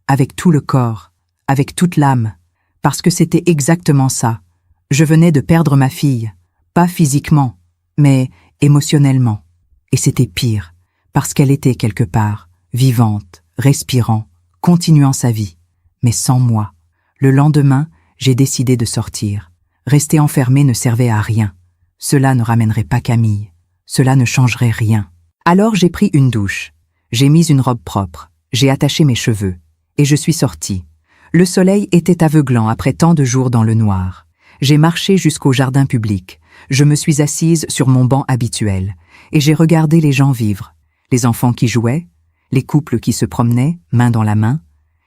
Avec tout le corps, avec toute l'âme. Parce que c'était exactement ça. Je venais de perdre ma fille. Pas physiquement, mais émotionnellement. Et c'était pire, parce qu'elle était quelque part, vivante, respirant, continuant sa vie. Mais sans moi. Le lendemain, j'ai décidé de sortir. Rester enfermée ne servait à rien. Cela ne ramènerait pas Camille. Cela ne changerait rien. Alors j'ai pris une douche. J'ai mis une robe propre. J'ai attaché mes cheveux. Et je suis sortie. Le soleil était aveuglant après tant de jours dans le noir. J'ai marché jusqu'au jardin public. Je me suis assise sur mon banc habituel. Et j'ai regardé les gens vivre. Les enfants qui jouaient, les couples qui se promenaient, main dans la main,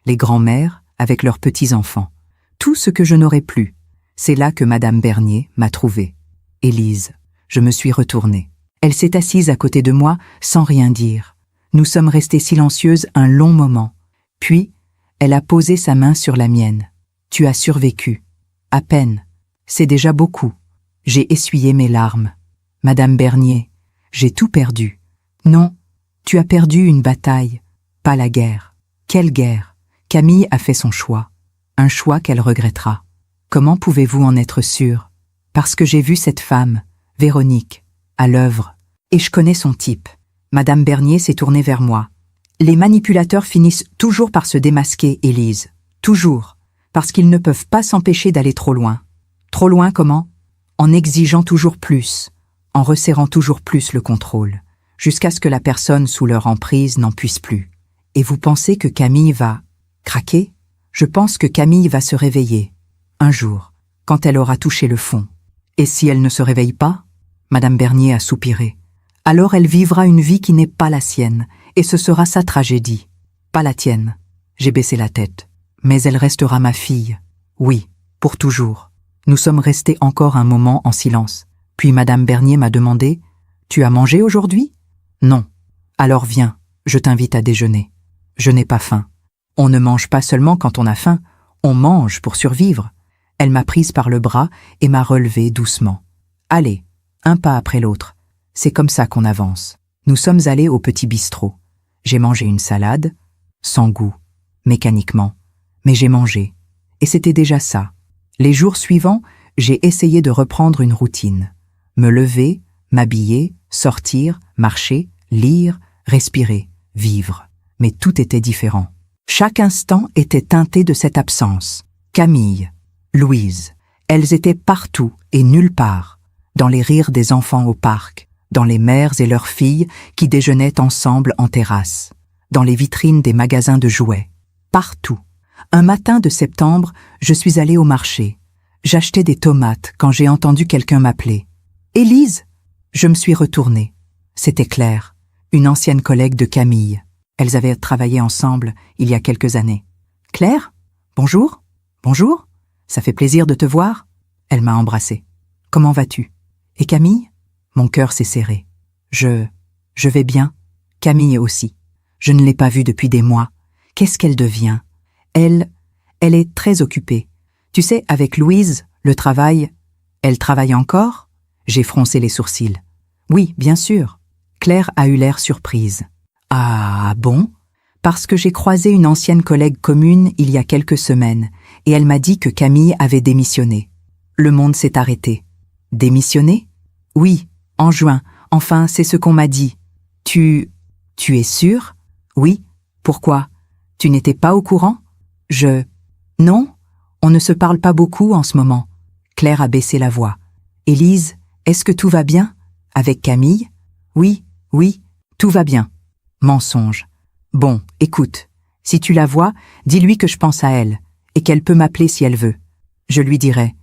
les grands-mères avec leurs petits-enfants. Tout ce que je n'aurais plus. C'est là que Madame Bernier m'a trouvée. Élise, je me suis retournée. Elle s'est assise à côté de moi sans rien dire. Nous sommes restées silencieuses un long moment. Puis, elle a posé sa main sur la mienne. Tu as survécu. À peine. C'est déjà beaucoup. J'ai essuyé mes larmes. Madame Bernier, j'ai tout perdu. Non, tu as perdu une bataille, pas la guerre. Quelle guerre? Camille a fait son choix. Un choix qu'elle regrettera. Comment pouvez-vous en être sûre? Parce que j'ai vu cette femme, Véronique, à l'œuvre. Et je connais son type. Madame Bernier s'est tournée vers moi. Les manipulateurs finissent toujours par se démasquer, Élise. Toujours. Parce qu'ils ne peuvent pas s'empêcher d'aller trop loin. Trop loin comment? En exigeant toujours plus, en resserrant toujours plus le contrôle, jusqu'à ce que la personne sous leur emprise n'en puisse plus. Et vous pensez que Camille va craquer? Je pense que Camille va se réveiller, un jour, quand elle aura touché le fond. Et si elle ne se réveille pas? Madame Bernier a soupiré. Alors elle vivra une vie qui n'est pas la sienne, et ce sera sa tragédie. Pas la tienne. J'ai baissé la tête. Mais elle restera ma fille. Oui, pour toujours. Nous sommes restés encore un moment en silence. Puis Madame Bernier m'a demandé « Tu as mangé aujourd'hui ?» « Non. »« Alors viens, je t'invite à déjeuner. » Je n'ai pas faim. On ne mange pas seulement quand on a faim, on mange pour survivre. Elle m'a prise par le bras et m'a relevée doucement. « Allez, un pas après l'autre. C'est comme ça qu'on avance. » Nous sommes allés au petit bistrot. J'ai mangé une salade, sans goût, mécaniquement. Mais j'ai mangé. Et c'était déjà ça. Les jours suivants, j'ai essayé de reprendre une routine. Me lever, m'habiller, sortir, marcher, lire, respirer, vivre. Mais tout était différent. Chaque instant était teinté de cette absence. Camille, Louise, elles étaient partout et nulle part. Dans les rires des enfants au parc, dans les mères et leurs filles qui déjeunaient ensemble en terrasse, dans les vitrines des magasins de jouets. Partout. Un matin de septembre, je suis allée au marché. J'achetais des tomates quand j'ai entendu quelqu'un m'appeler. « Élise !» Je me suis retournée. C'était Claire, une ancienne collègue de Camille. Elles avaient travaillé ensemble il y a quelques années. « Claire ? Bonjour ? Bonjour ? Ça fait plaisir de te voir ?» Elle m'a embrassée. « Comment vas-tu ? Et Camille ?» Mon cœur s'est serré. Je vais bien. Camille aussi. Je ne l'ai pas vue depuis des mois. Qu'est-ce qu'elle devient ? Elle est très occupée. Tu sais, avec Louise, le travail... Elle travaille encore ? J'ai froncé les sourcils. Oui, bien sûr. Claire a eu l'air surprise. Ah bon ? Parce que j'ai croisé une ancienne collègue commune il y a quelques semaines, et elle m'a dit que Camille avait démissionné. Le monde s'est arrêté. Démissionné ? Oui, en juin. Enfin, c'est ce qu'on m'a dit. Tu es sûre ? Oui. Pourquoi ? Tu n'étais pas au courant ? Non, on ne se parle pas beaucoup en ce moment. Claire a baissé la voix. Élise, est-ce que tout va bien ? Avec Camille ? Oui, tout va bien. Mensonge. Bon, écoute, si tu la vois, dis-lui que je pense à elle, et qu'elle peut m'appeler si elle veut. Je lui dirai.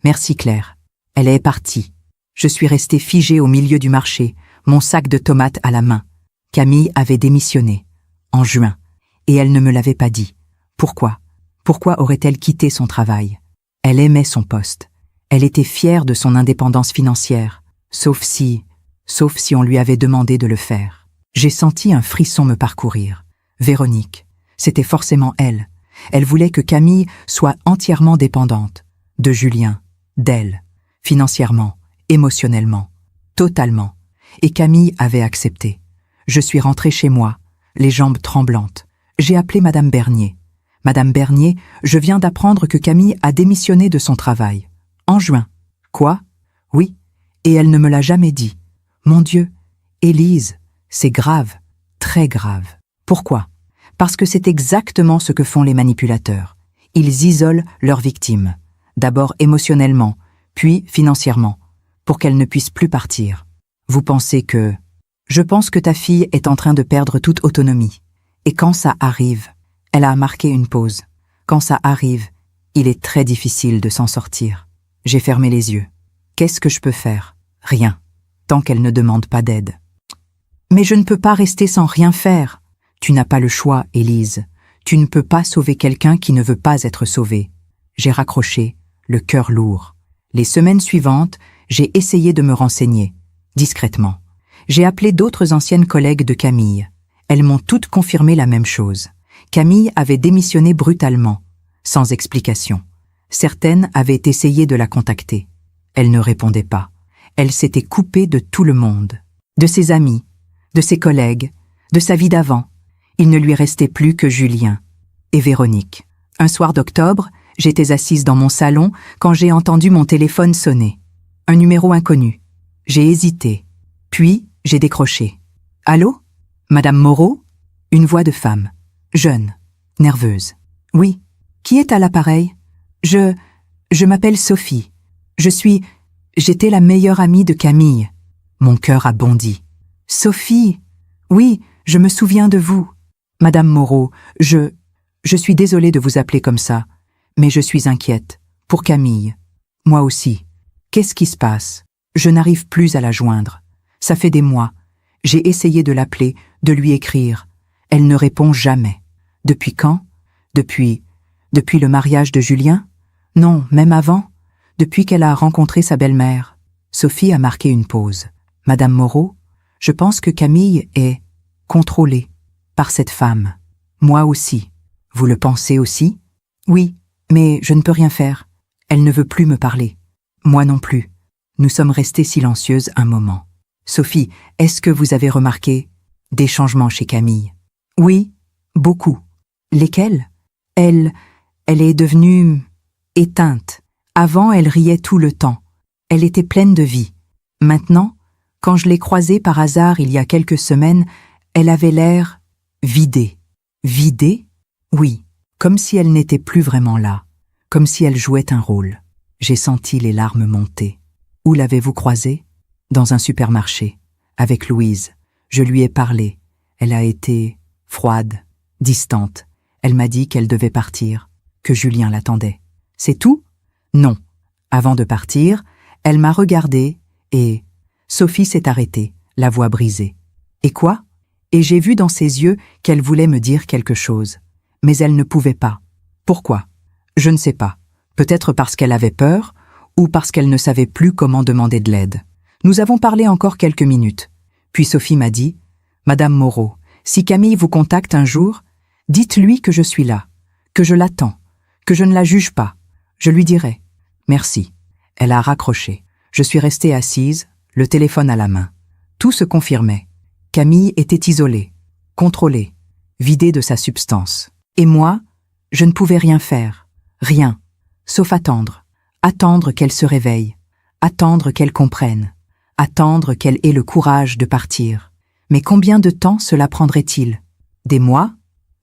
Merci Claire. Elle est partie. Je suis restée figée au milieu du marché, mon sac de tomates à la main. Camille avait démissionné, en juin, et elle ne me l'avait pas dit. Pourquoi ? Pourquoi aurait-elle quitté son travail ? Elle aimait son poste. Elle était fière de son indépendance financière, sauf si on lui avait demandé de le faire. J'ai senti un frisson me parcourir. Véronique, c'était forcément elle. Elle voulait que Camille soit entièrement dépendante, de Julien, d'elle, financièrement, émotionnellement, totalement. Et Camille avait accepté. Je suis rentrée chez moi, les jambes tremblantes. J'ai appelé Madame Bernier. Madame Bernier, je viens d'apprendre que Camille a démissionné de son travail. En juin. Quoi ? Oui, et elle ne me l'a jamais dit. Mon Dieu, Élise, c'est grave, très grave. Pourquoi ? Parce que c'est exactement ce que font les manipulateurs. Ils isolent leurs victimes, d'abord émotionnellement, puis financièrement, pour qu'elles ne puissent plus partir. Vous pensez que... Je pense que ta fille est en train de perdre toute autonomie. Et quand ça arrive, elle a marqué une pause. Quand ça arrive, il est très difficile de s'en sortir. J'ai fermé les yeux. Qu'est-ce que je peux faire ? Rien, tant qu'elle ne demande pas d'aide. Mais je ne peux pas rester sans rien faire. Tu n'as pas le choix, Élise. Tu ne peux pas sauver quelqu'un qui ne veut pas être sauvé. J'ai raccroché, le cœur lourd. Les semaines suivantes, j'ai essayé de me renseigner, discrètement. J'ai appelé d'autres anciennes collègues de Camille. Elles m'ont toutes confirmé la même chose. Camille avait démissionné brutalement, sans explication. Certaines avaient essayé de la contacter. Elle ne répondait pas. Elle s'était coupée de tout le monde, de ses amis, de ses collègues, de sa vie d'avant. Il ne lui restait plus que Julien et Véronique. Un soir d'octobre, j'étais assise dans mon salon quand j'ai entendu mon téléphone sonner. Un numéro inconnu. J'ai hésité. Puis, j'ai décroché. « Allô ? Madame Moreau ?» Une voix de femme, jeune, nerveuse. « Oui. Qui est à l'appareil ? Je m'appelle Sophie. J'étais la meilleure amie de Camille. » Mon cœur a bondi. « Sophie ! Oui, je me souviens de vous. Madame Moreau, je suis désolée de vous appeler comme ça, mais je suis inquiète. Pour Camille. Moi aussi. Qu'est-ce qui se passe ? Je n'arrive plus à la joindre. Ça fait des mois. J'ai essayé de l'appeler, de lui écrire. Elle ne répond jamais. Depuis quand ? Depuis le mariage de Julien ? Non, même avant. Depuis qu'elle a rencontré sa belle-mère. Sophie a marqué une pause. Madame Moreau, je pense que Camille est contrôlée par cette femme. Moi aussi. Vous le pensez aussi ? Oui, mais je ne peux rien faire. Elle ne veut plus me parler. Moi non plus. Nous sommes restées silencieuses un moment. Sophie, est-ce que vous avez remarqué des changements chez Camille ? Oui, beaucoup. Lesquels ? Elle est devenue éteinte. Avant, elle riait tout le temps. Elle était pleine de vie. Maintenant, quand je l'ai croisée par hasard il y a quelques semaines, elle avait l'air vidée. Vidée ? Oui, comme si elle n'était plus vraiment là, comme si elle jouait un rôle. J'ai senti les larmes monter. Où l'avez-vous croisée ? Dans un supermarché, avec Louise. Je lui ai parlé. Elle a été froide, distante. Elle m'a dit qu'elle devait partir, que Julien l'attendait. C'est tout ? Non. Avant de partir, elle m'a regardée et... Sophie s'est arrêtée, la voix brisée. Et quoi? Et j'ai vu dans ses yeux qu'elle voulait me dire quelque chose. Mais elle ne pouvait pas. Pourquoi? Je ne sais pas. Peut-être parce qu'elle avait peur, ou parce qu'elle ne savait plus comment demander de l'aide. Nous avons parlé encore quelques minutes. Puis Sophie m'a dit, « Madame Moreau, si Camille vous contacte un jour, dites-lui que je suis là, que je l'attends, que je ne la juge pas. Je lui dirai. Merci. » Elle a raccroché. Je suis restée assise, le téléphone à la main. Tout se confirmait. Camille était isolée, contrôlée, vidée de sa substance. Et moi, je ne pouvais rien faire, rien, sauf attendre. Attendre qu'elle se réveille, attendre qu'elle comprenne, attendre qu'elle ait le courage de partir. Mais combien de temps cela prendrait-il? Des mois?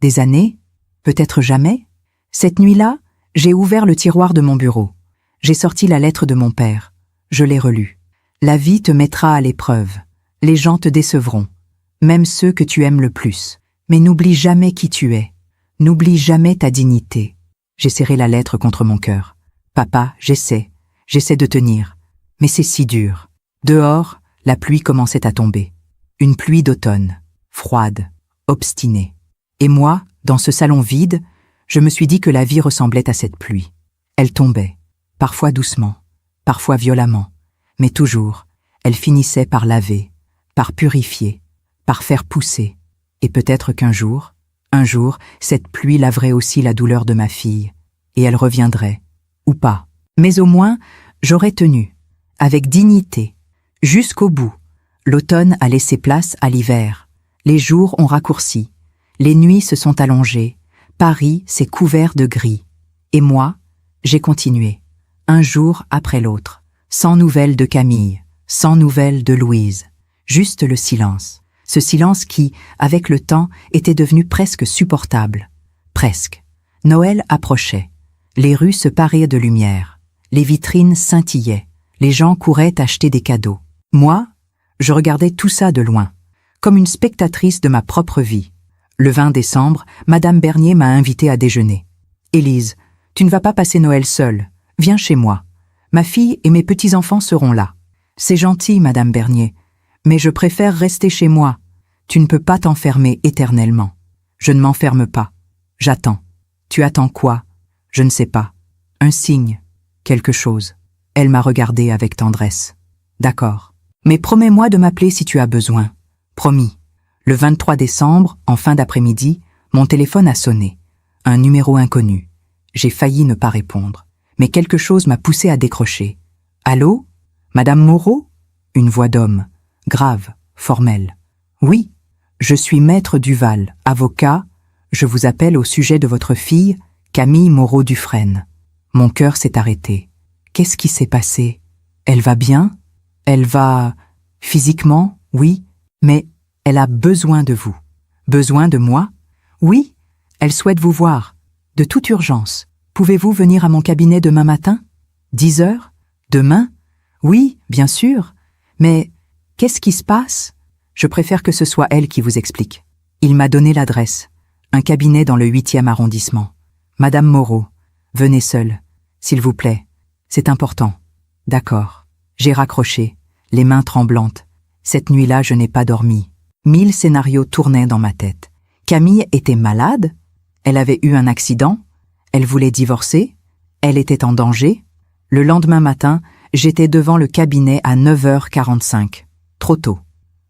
Des années? Peut-être jamais? Cette nuit-là, j'ai ouvert le tiroir de mon bureau. J'ai sorti la lettre de mon père. Je l'ai relue. La vie te mettra à l'épreuve. Les gens te décevront, même ceux que tu aimes le plus. Mais n'oublie jamais qui tu es. N'oublie jamais ta dignité. J'ai serré la lettre contre mon cœur. Papa, j'essaie de tenir. Mais c'est si dur. Dehors, la pluie commençait à tomber. Une pluie d'automne, froide, obstinée. Et moi, dans ce salon vide, je me suis dit que la vie ressemblait à cette pluie. Elle tombait, parfois doucement, parfois violemment, mais toujours, elle finissait par laver, par purifier, par faire pousser. Et peut-être qu'un jour, cette pluie laverait aussi la douleur de ma fille, et elle reviendrait, ou pas. Mais au moins, j'aurais tenu, avec dignité, jusqu'au bout. L'automne a laissé place à l'hiver. Les jours ont raccourci, les nuits se sont allongées, Paris s'est couvert de gris. Et moi, j'ai continué, un jour après l'autre, sans nouvelles de Camille, sans nouvelles de Louise, juste le silence. Ce silence qui, avec le temps, était devenu presque supportable. Presque. Noël approchait. Les rues se paraient de lumière. Les vitrines scintillaient. Les gens couraient acheter des cadeaux. Moi, je regardais tout ça de loin, comme une spectatrice de ma propre vie. Le 20 décembre, Madame Bernier m'a invitée à déjeuner. « Élise, tu ne vas pas passer Noël seule. Viens chez moi. Ma fille et mes petits-enfants seront là. »« C'est gentil, Madame Bernier, mais je préfère rester chez moi. Tu ne peux pas t'enfermer éternellement. »« Je ne m'enferme pas. J'attends. »« Tu attends quoi ? » ?»« Je ne sais pas. Un signe. Quelque chose. » Elle m'a regardée avec tendresse. « D'accord. Mais promets-moi de m'appeler si tu as besoin. » Promis. Le 23 décembre, en fin d'après-midi, mon téléphone a sonné. Un numéro inconnu. J'ai failli ne pas répondre. Mais quelque chose m'a poussé à décrocher. « Allô ? Madame Moreau ?» Une voix d'homme, grave, formelle. « Oui, je suis maître Duval, avocat. Je vous appelle au sujet de votre fille, Camille Moreau-Dufresne. » Mon cœur s'est arrêté. Qu'est-ce qui s'est passé? Elle va bien? Elle va... physiquement, oui, mais elle a besoin de vous. Besoin de moi? Oui, elle souhaite vous voir. De toute urgence. Pouvez-vous venir à mon cabinet demain matin? 10 heures? Demain? Oui, bien sûr. Mais qu'est-ce qui se passe? Je préfère que ce soit elle qui vous explique. Il m'a donné l'adresse. Un cabinet dans le 8e arrondissement. Madame Moreau, venez seule, s'il vous plaît. C'est important. D'accord. J'ai raccroché, les mains tremblantes. Cette nuit-là, je n'ai pas dormi. 1000 scénarios tournaient dans ma tête. Camille était malade? Elle avait eu un accident? Elle voulait divorcer? Elle était en danger? Le lendemain matin, j'étais devant le cabinet à 9h45. Trop tôt.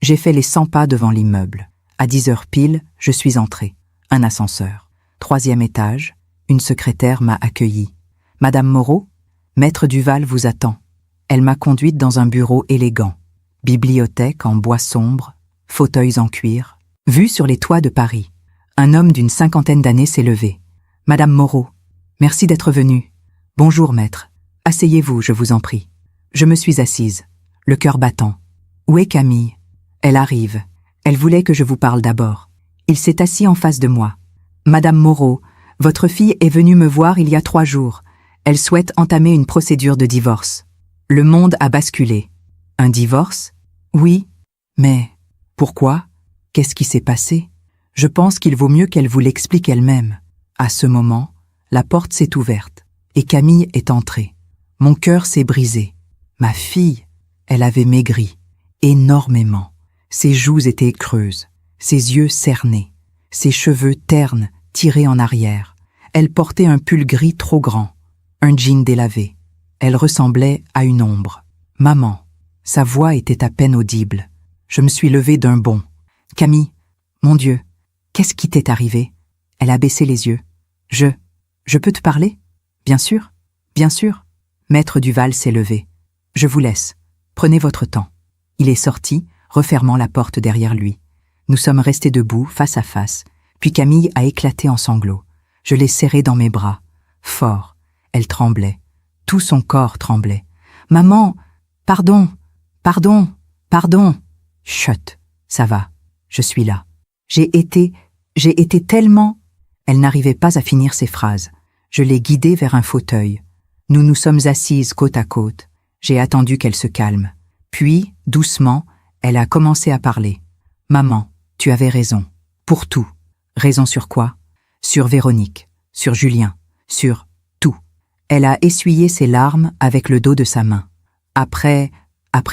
J'ai fait les 100 pas devant l'immeuble. À 10h pile, je suis entrée. Un ascenseur. 3e étage. Une secrétaire m'a accueillie. « Madame Moreau, Maître Duval vous attend. » Elle m'a conduite dans un bureau élégant. Bibliothèque en bois sombre, fauteuils en cuir. Vue sur les toits de Paris. Un homme d'une 50aine d'années s'est levé. « Madame Moreau, merci d'être venue. Bonjour, maître. Asseyez-vous, je vous en prie. » Je me suis assise, le cœur battant. « Où est Camille ? » Elle arrive. Elle voulait que je vous parle d'abord. Il s'est assis en face de moi. « Madame Moreau, votre fille est venue me voir il y a 3 jours. Elle souhaite entamer une procédure de divorce. » Le monde a basculé. Un divorce? Oui. Mais pourquoi? Qu'est-ce qui s'est passé? Je pense qu'il vaut mieux qu'elle vous l'explique elle-même. À ce moment, la porte s'est ouverte et Camille est entrée. Mon cœur s'est brisé. Ma fille, elle avait maigri, énormément. Ses joues étaient creuses, ses yeux cernés, ses cheveux ternes, tirés en arrière. Elle portait un pull gris trop grand, un jean délavé. Elle ressemblait à une ombre. Maman, sa voix était à peine audible. Je me suis levée d'un bond. Camille, mon Dieu, qu'est-ce qui t'est arrivé? Elle a baissé les yeux. Je peux te parler? Bien sûr, bien sûr. Maître Duval s'est levé. Je vous laisse. Prenez votre temps. Il est sorti, refermant la porte derrière lui. Nous sommes restés debout, face à face, puis Camille a éclaté en sanglots. Je l'ai serrée dans mes bras, fort. Elle tremblait. Tout son corps tremblait. « Maman, pardon, pardon, pardon. » Chut, ça va, je suis là. J'ai été tellement... Elle n'arrivait pas à finir ses phrases. Je l'ai guidée vers un fauteuil. Nous nous sommes assises côte à côte. J'ai attendu qu'elle se calme. Puis, doucement, elle a commencé à parler. « Maman, tu avais raison. Pour tout. » Raison sur quoi? Sur Véronique, sur Julien, sur tout. Elle a essuyé ses larmes avec le dos de sa main. Après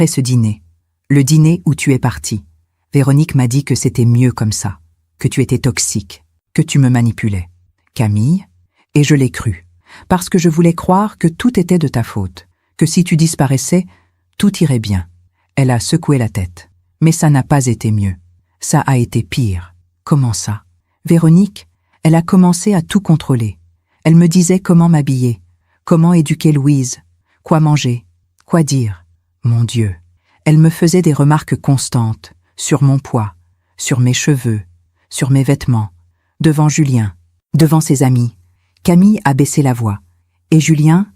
ce dîner, le dîner où tu es parti, Véronique m'a dit que c'était mieux comme ça, que tu étais toxique, que tu me manipulais. Camille, et je l'ai cru, parce que je voulais croire que tout était de ta faute, que si tu disparaissais, tout irait bien. Elle a secoué la tête. Mais ça n'a pas été mieux. Ça a été pire. Comment ça? Véronique, elle a commencé à tout contrôler. Elle me disait comment m'habiller, comment éduquer Louise, quoi manger, quoi dire. Mon Dieu. Elle me faisait des remarques constantes sur mon poids, sur mes cheveux, sur mes vêtements, devant Julien, devant ses amis. Camille a baissé la voix. Et Julien,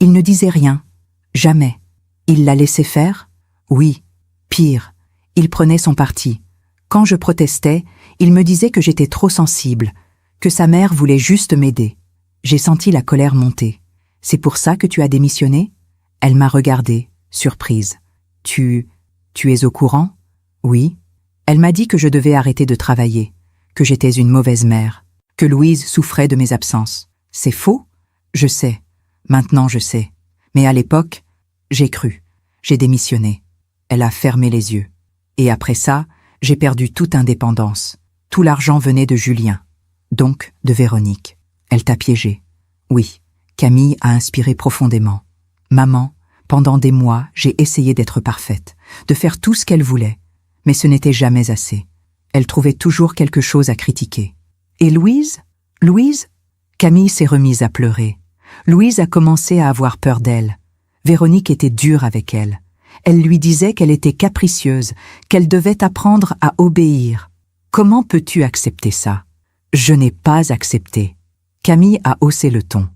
il ne disait rien. Jamais. Il la laissait faire? Oui. Pire. Il prenait son parti. Quand je protestais, il me disait que j'étais trop sensible, que sa mère voulait juste m'aider. J'ai senti la colère monter. C'est pour ça que tu as démissionné? Elle m'a regardée, surprise. Tu es au courant? Oui. Elle m'a dit que je devais arrêter de travailler, que j'étais une mauvaise mère, que Louise souffrait de mes absences. C'est faux? Je sais. Maintenant je sais. Mais à l'époque, j'ai cru. J'ai démissionné. Elle a fermé les yeux. Et après ça, j'ai perdu toute indépendance. Tout l'argent venait de Julien, donc de Véronique. Elle t'a piégé. Oui, Camille a inspiré profondément. Maman, pendant des mois, j'ai essayé d'être parfaite, de faire tout ce qu'elle voulait, mais ce n'était jamais assez. Elle trouvait toujours quelque chose à critiquer. Et Louise? Camille s'est remise à pleurer. Louise a commencé à avoir peur d'elle. Véronique était dure avec elle. Elle lui disait qu'elle était capricieuse, qu'elle devait apprendre à obéir. Comment peux-tu accepter ça? Je n'ai pas accepté. Camille a haussé le ton.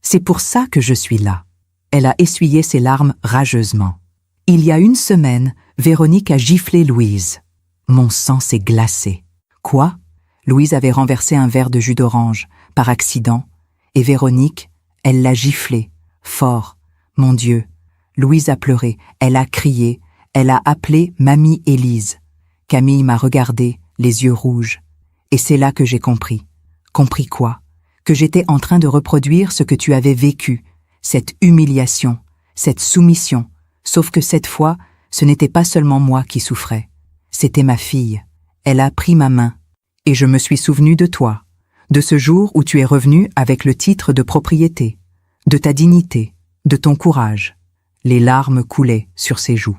C'est pour ça que je suis là. Elle a essuyé ses larmes rageusement. Il y a une semaine, Véronique a giflé Louise. Mon sang s'est glacé. Quoi? Louise avait renversé un verre de jus d'orange, par accident, et Véronique, elle l'a giflé, fort. Mon Dieu. Louise a pleuré, elle a crié, elle a appelé Mamie Élise. Camille m'a regardé, les yeux rouges. Et c'est là que j'ai compris. Compris quoi? Que j'étais en train de reproduire ce que tu avais vécu, cette humiliation, cette soumission. Sauf que cette fois, ce n'était pas seulement moi qui souffrais. C'était ma fille. Elle a pris ma main. Et je me suis souvenu de toi, de ce jour où tu es revenu avec le titre de propriété, de ta dignité, de ton courage. Les larmes coulaient sur ses joues.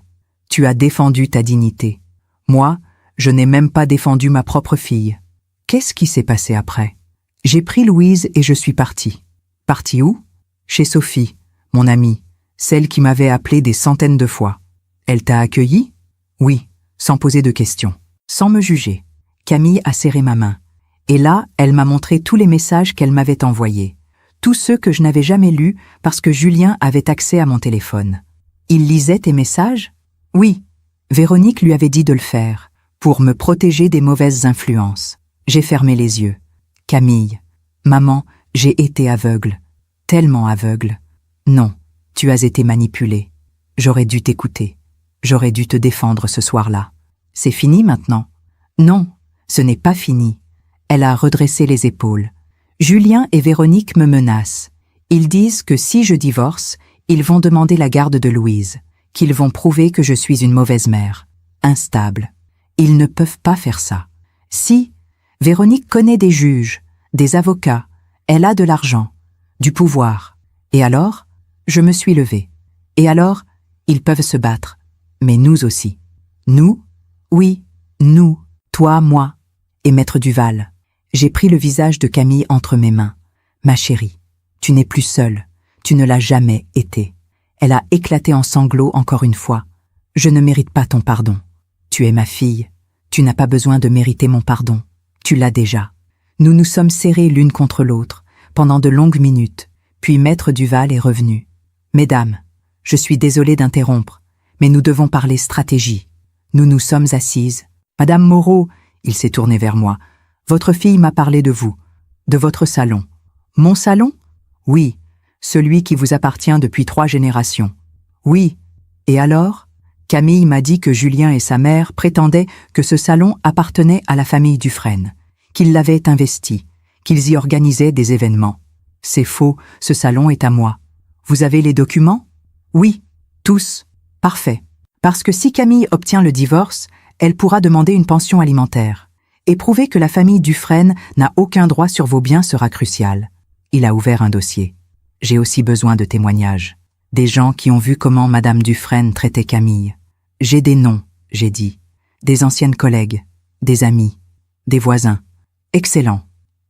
Tu as défendu ta dignité. Moi, je n'ai même pas défendu ma propre fille. Qu'est-ce qui s'est passé après? J'ai pris Louise et je suis partie. Partie où? Chez Sophie, mon amie, celle qui m'avait appelé des centaines de fois. Elle t'a accueilli? Oui, sans poser de questions, sans me juger. Camille a serré ma main. Et là, elle m'a montré tous les messages qu'elle m'avait envoyés. Tous ceux que je n'avais jamais lus parce que Julien avait accès à mon téléphone. Il lisait tes messages? Oui. Véronique lui avait dit de le faire, pour me protéger des mauvaises influences. J'ai fermé les yeux. Camille, maman, j'ai été aveugle. Tellement aveugle. Non, tu as été manipulée. J'aurais dû t'écouter. J'aurais dû te défendre ce soir-là. C'est fini maintenant? Non, ce n'est pas fini. Elle a redressé les épaules. Julien et Véronique me menacent. Ils disent que si je divorce, Ils vont demander la garde de Louise, qu'ils vont prouver que je suis une mauvaise mère, instable. Ils ne peuvent pas faire ça. Si, Véronique connaît des juges, des avocats, elle a de l'argent, du pouvoir. Et alors, je me suis levée. Et alors, ils peuvent se battre. Mais nous aussi. Nous? Oui, nous, toi, moi, et Maître Duval. J'ai pris le visage de Camille entre mes mains. Ma chérie, tu n'es plus seule. Tu ne l'as jamais été. Elle a éclaté en sanglots encore une fois. Je ne mérite pas ton pardon. Tu es ma fille. Tu n'as pas besoin de mériter mon pardon. Tu l'as déjà. Nous nous sommes serrés l'une contre l'autre pendant de longues minutes, puis Maître Duval est revenu. Mesdames, je suis désolée d'interrompre, mais nous devons parler stratégie. Nous nous sommes assises. Madame Moreau, il s'est tourné vers moi. Votre fille m'a parlé de vous, de votre salon. Mon salon? Oui, celui qui vous appartient depuis 3 générations. Oui. Et alors? Camille m'a dit que Julien et sa mère prétendaient que ce salon appartenait à la famille Dufresne, qu'ils l'avaient investi, qu'ils y organisaient des événements. C'est faux, ce salon est à moi. Vous avez les documents? Oui, tous. Parfait. Parce que si Camille obtient le divorce, elle pourra demander une pension alimentaire. Et prouver que la famille Dufresne n'a aucun droit sur vos biens sera crucial. Il a ouvert un dossier. J'ai aussi besoin de témoignages. Des gens qui ont vu comment Madame Dufresne traitait Camille. J'ai des noms, j'ai dit. Des anciennes collègues, des amis, des voisins. Excellent.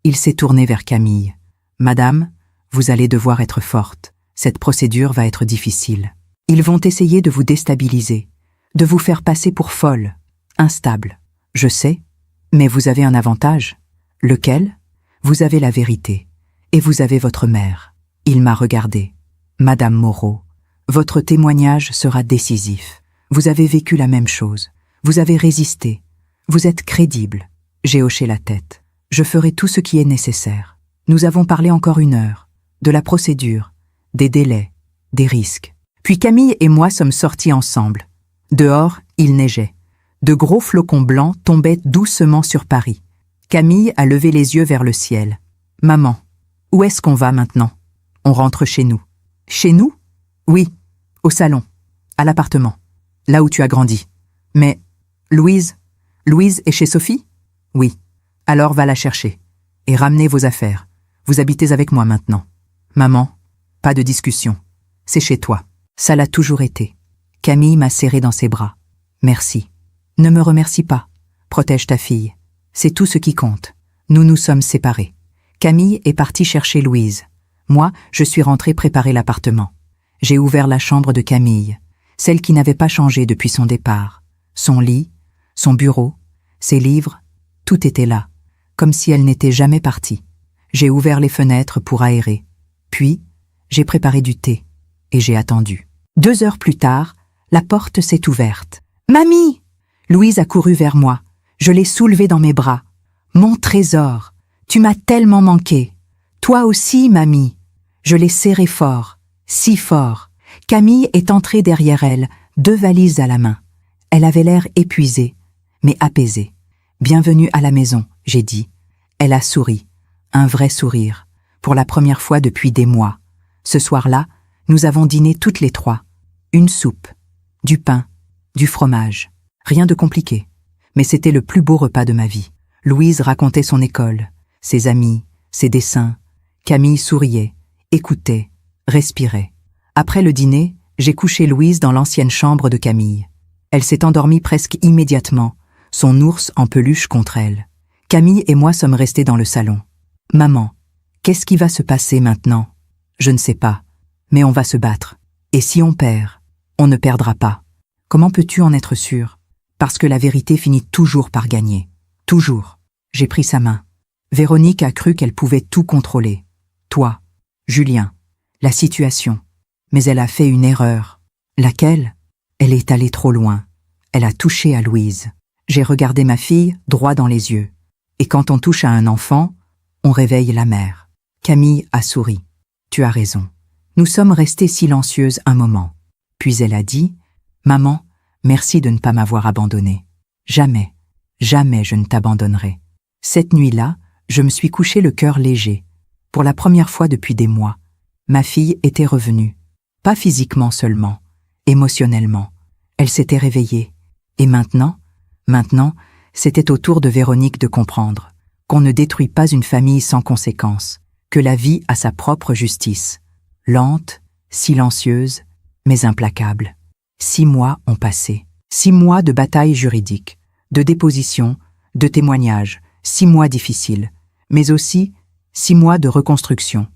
Il s'est tourné vers Camille. Madame, vous allez devoir être forte. Cette procédure va être difficile. Ils vont essayer de vous déstabiliser, de vous faire passer pour folle, instable. Je sais, mais vous avez un avantage. Lequel? Vous avez la vérité. Et vous avez votre mère. Il m'a regardé. Madame Moreau, votre témoignage sera décisif. Vous avez vécu la même chose. Vous avez résisté. Vous êtes crédible. J'ai hoché la tête. Je ferai tout ce qui est nécessaire. Nous avons parlé encore 1 heure. De la procédure, des délais, des risques. Puis Camille et moi sommes sortis ensemble. Dehors, il neigeait. De gros flocons blancs tombaient doucement sur Paris. Camille a levé les yeux vers le ciel. « Maman, où est-ce qu'on va maintenant? On rentre chez nous. » « Chez nous? Oui, au salon, à l'appartement, là où tu as grandi. Mais Louise est chez Sophie? Oui. Alors va la chercher. Et ramenez vos affaires. Vous habitez avec moi maintenant. Maman, pas de discussion. C'est chez toi. Ça l'a toujours été. Camille m'a serré dans ses bras. Merci. Ne me remercie pas. Protège ta fille. C'est tout ce qui compte. Nous nous sommes séparés. Camille est partie chercher Louise. Moi, je suis rentrée préparer l'appartement. J'ai ouvert la chambre de Camille, celle qui n'avait pas changé depuis son départ. Son lit, son bureau, ses livres, tout était là, comme si elle n'était jamais partie. J'ai ouvert les fenêtres pour aérer. Puis, j'ai préparé du thé, et j'ai attendu. 2 heures plus tard, la porte s'est ouverte. « Mamie !» Louise a couru vers moi. Je l'ai soulevée dans mes bras. « Mon trésor, tu m'as tellement manqué. Toi aussi, mamie. » Je l'ai serrée fort, si fort. Camille est entrée derrière elle, 2 valises à la main. Elle avait l'air épuisée, mais apaisée. « Bienvenue à la maison », j'ai dit. Elle a souri, un vrai sourire, pour la première fois depuis des mois. Ce soir-là, nous avons dîné toutes les 3. Une soupe, du pain, du fromage. Rien de compliqué. Mais c'était le plus beau repas de ma vie. Louise racontait son école, ses amis, ses dessins. Camille souriait, écoutait, respirait. Après le dîner, j'ai couché Louise dans l'ancienne chambre de Camille. Elle s'est endormie presque immédiatement, son ours en peluche contre elle. Camille et moi sommes restés dans le salon. « Maman, qu'est-ce qui va se passer maintenant? » « Je ne sais pas, mais on va se battre. Et si on perd, on ne perdra pas. Comment peux-tu en être sûre? Parce que la vérité finit toujours par gagner. Toujours. » J'ai pris sa main. Véronique a cru qu'elle pouvait tout contrôler. Toi, Julien, la situation. Mais elle a fait une erreur. Laquelle? Elle est allée trop loin. Elle a touché à Louise. J'ai regardé ma fille droit dans les yeux. Et quand on touche à un enfant, on réveille la mère. Camille a souri. Tu as raison. Nous sommes restées silencieuses un moment. Puis elle a dit, « Maman, merci de ne pas m'avoir abandonnée. Jamais, jamais je ne t'abandonnerai. » Cette nuit-là, je me suis couché le cœur léger. Pour la première fois depuis des mois, ma fille était revenue. Pas physiquement seulement, émotionnellement. Elle s'était réveillée. Et maintenant, c'était au tour de Véronique de comprendre qu'on ne détruit pas une famille sans conséquence, que la vie a sa propre justice, lente, silencieuse, mais implacable. 6 mois ont passé. 6 mois de bataille juridique, de déposition, de témoignages, 6 mois difficiles, mais aussi 6 mois de reconstruction.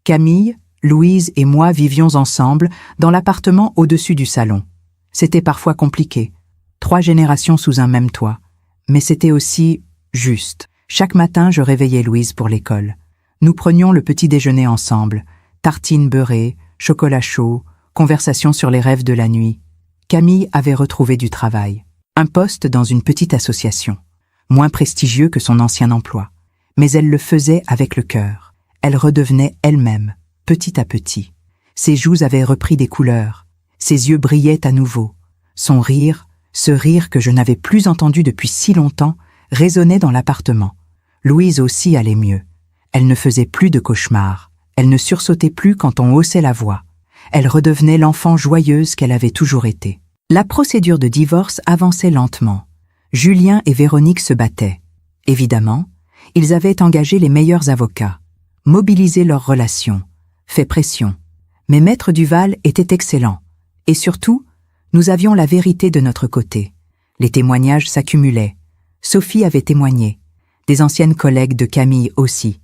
Camille, Louise et moi vivions ensemble dans l'appartement au-dessus du salon. C'était parfois compliqué, 3 générations sous un même toit, mais c'était aussi juste. Chaque matin, je réveillais Louise pour l'école. Nous prenions le petit déjeuner ensemble, tartines beurrées, chocolat chaud, conversations sur les rêves de la nuit. Camille avait retrouvé du travail, un poste dans une petite association, moins prestigieux que son ancien emploi, mais elle le faisait avec le cœur. Elle redevenait elle-même, petit à petit. Ses joues avaient repris des couleurs, ses yeux brillaient à nouveau. Son rire, ce rire que je n'avais plus entendu depuis si longtemps, résonnait dans l'appartement. Louise aussi allait mieux. Elle ne faisait plus de cauchemars, elle ne sursautait plus quand on haussait la voix. Elle redevenait l'enfant joyeuse qu'elle avait toujours été. La procédure de divorce avançait lentement. Julien et Véronique se battaient. Évidemment, ils avaient engagé les meilleurs avocats, mobilisé leurs relations, fait pression. Mais Maître Duval était excellent. Et surtout, nous avions la vérité de notre côté. Les témoignages s'accumulaient. Sophie avait témoigné. Des anciennes collègues de Camille aussi.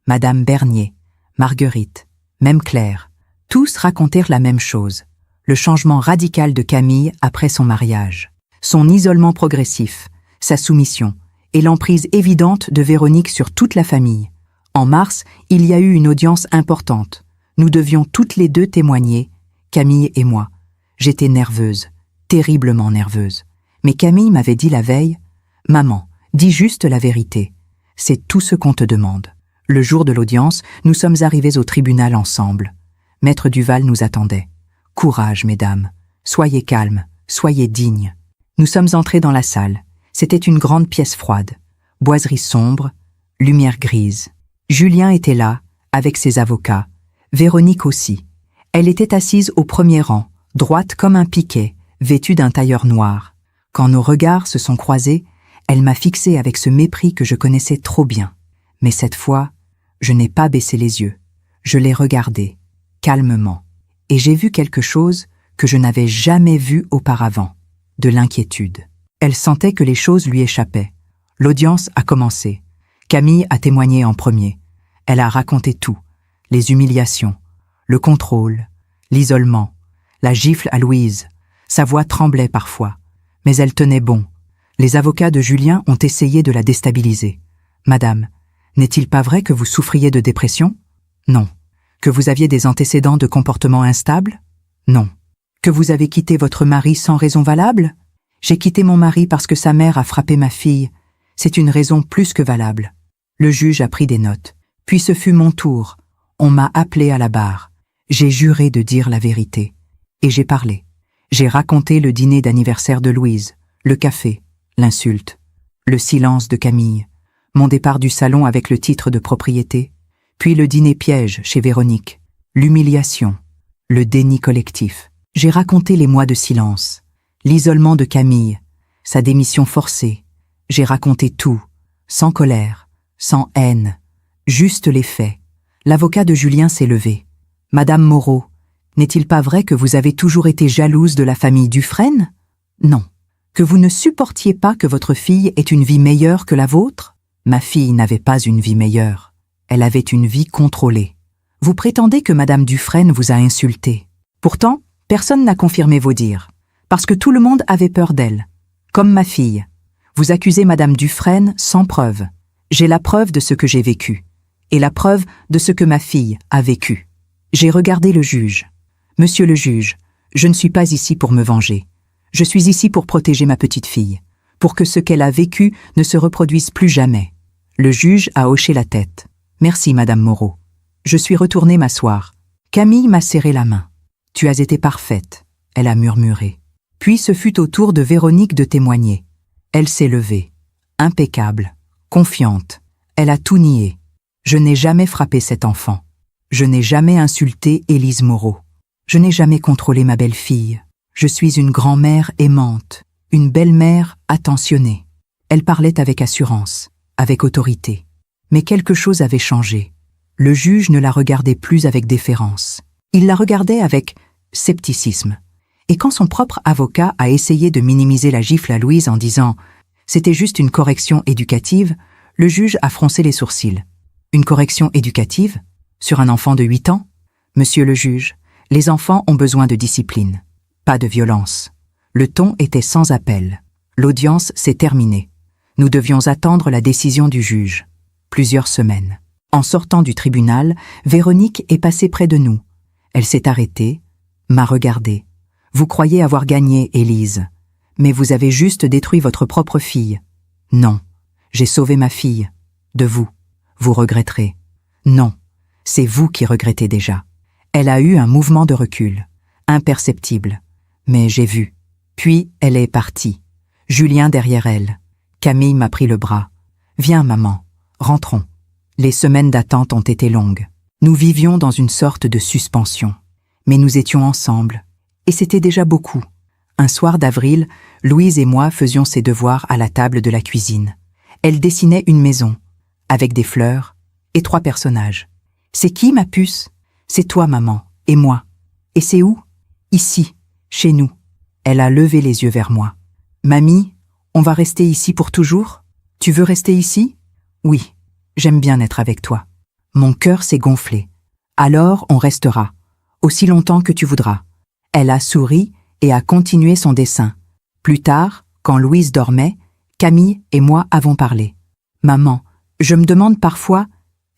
Madame Bernier, Marguerite, même Claire. Tous racontèrent la même chose. Le changement radical de Camille après son mariage. Son isolement progressif, sa soumission et l'emprise évidente de Véronique sur toute la famille. En mars, il y a eu une audience importante. Nous devions toutes les deux témoigner, Camille et moi. J'étais nerveuse, terriblement nerveuse. Mais Camille m'avait dit la veille, « Maman, dis juste la vérité. C'est tout ce qu'on te demande. » Le jour de l'audience, nous sommes arrivés au tribunal ensemble. Maître Duval nous attendait. « Courage, mesdames. Soyez calmes, soyez dignes. » Nous sommes entrés dans la salle. C'était une grande pièce froide. Boiserie sombre, lumière grise. Julien était là, avec ses avocats. Véronique aussi. Elle était assise au premier rang, droite comme un piquet, vêtue d'un tailleur noir. Quand nos regards se sont croisés, elle m'a fixé avec ce mépris que je connaissais trop bien. Mais cette fois, je n'ai pas baissé les yeux. Je l'ai regardée, calmement. Et j'ai vu quelque chose que je n'avais jamais vu auparavant, de l'inquiétude. Elle sentait que les choses lui échappaient. L'audience a commencé. Camille a témoigné en premier. Elle a raconté tout, les humiliations, le contrôle, l'isolement, la gifle à Louise. Sa voix tremblait parfois, mais elle tenait bon. Les avocats de Julien ont essayé de la déstabiliser. « Madame, n'est-il pas vrai que vous souffriez de dépression ? Non. Que vous aviez des antécédents de comportement instable ? Non. Que vous avez quitté votre mari sans raison valable ? J'ai quitté mon mari parce que sa mère a frappé ma fille. C'est une raison plus que valable. » Le juge a pris des notes. Puis ce fut mon tour. On m'a appelé à la barre. J'ai juré de dire la vérité. Et j'ai parlé. J'ai raconté le dîner d'anniversaire de Louise, le café, l'insulte, le silence de Camille, mon départ du salon avec le titre de propriété, puis le dîner piège chez Véronique, l'humiliation, le déni collectif. J'ai raconté les mois de silence, l'isolement de Camille, sa démission forcée. J'ai raconté tout, sans colère, sans haine, juste les faits. L'avocat de Julien s'est levé. « Madame Moreau, n'est-il pas vrai que vous avez toujours été jalouse de la famille Dufresne ? Non. Que vous ne supportiez pas que votre fille ait une vie meilleure que la vôtre ? Ma fille n'avait pas une vie meilleure. Elle avait une vie contrôlée. Vous prétendez que Madame Dufresne vous a insulté. Pourtant, personne n'a confirmé vos dires, parce que tout le monde avait peur d'elle. Comme ma fille. Vous accusez Madame Dufresne sans preuve. J'ai la preuve de ce que j'ai vécu, et la preuve de ce que ma fille a vécu. J'ai regardé le juge. Monsieur le juge, je ne suis pas ici pour me venger. Je suis ici pour protéger ma petite fille, pour que ce qu'elle a vécu ne se reproduise plus jamais. Le juge a hoché la tête. Merci, Madame Moreau. Je suis retournée m'asseoir. Camille m'a serré la main. Tu as été parfaite, elle a murmuré. Puis ce fut au tour de Véronique de témoigner. Elle s'est levée, impeccable, confiante. Elle a tout nié. Je n'ai jamais frappé cet enfant. Je n'ai jamais insulté Élise Moreau. Je n'ai jamais contrôlé ma belle-fille. Je suis une grand-mère aimante, une belle-mère attentionnée. Elle parlait avec assurance, avec autorité. Mais quelque chose avait changé. Le juge ne la regardait plus avec déférence. Il la regardait avec scepticisme. Et quand son propre avocat a essayé de minimiser la gifle à Louise en disant « c'était juste une correction éducative », le juge a froncé les sourcils. Une correction éducative? Sur un enfant de 8 ans? Monsieur le juge, les enfants ont besoin de discipline, pas de violence. Le ton était sans appel. L'audience s'est terminée. Nous devions attendre la décision du juge. Plusieurs semaines. En sortant du tribunal, Véronique est passée près de nous. Elle s'est arrêtée, m'a regardée. Vous croyez avoir gagné, Élise, mais vous avez juste détruit votre propre fille. Non, j'ai sauvé ma fille. De vous. Vous regretterez. Non, c'est vous qui regrettez déjà. Elle a eu un mouvement de recul, imperceptible. Mais j'ai vu. Puis elle est partie. Julien derrière elle. Camille m'a pris le bras. Viens, maman, rentrons. Les semaines d'attente ont été longues. Nous vivions dans une sorte de suspension. Mais nous étions ensemble. Et c'était déjà beaucoup. Un soir d'avril, Louise et moi faisions ses devoirs à la table de la cuisine. Elle dessinait une maison, avec des fleurs et 3 personnages. C'est qui, ma puce? C'est toi, maman, et moi. Et c'est où? Ici, chez nous. Elle a levé les yeux vers moi. Mamie, on va rester ici pour toujours? Tu veux rester ici? Oui, j'aime bien être avec toi. Mon cœur s'est gonflé. Alors on restera, aussi longtemps que tu voudras. Elle a souri et a continué son dessin. Plus tard, quand Louise dormait, Camille et moi avons parlé. Maman, je me demande parfois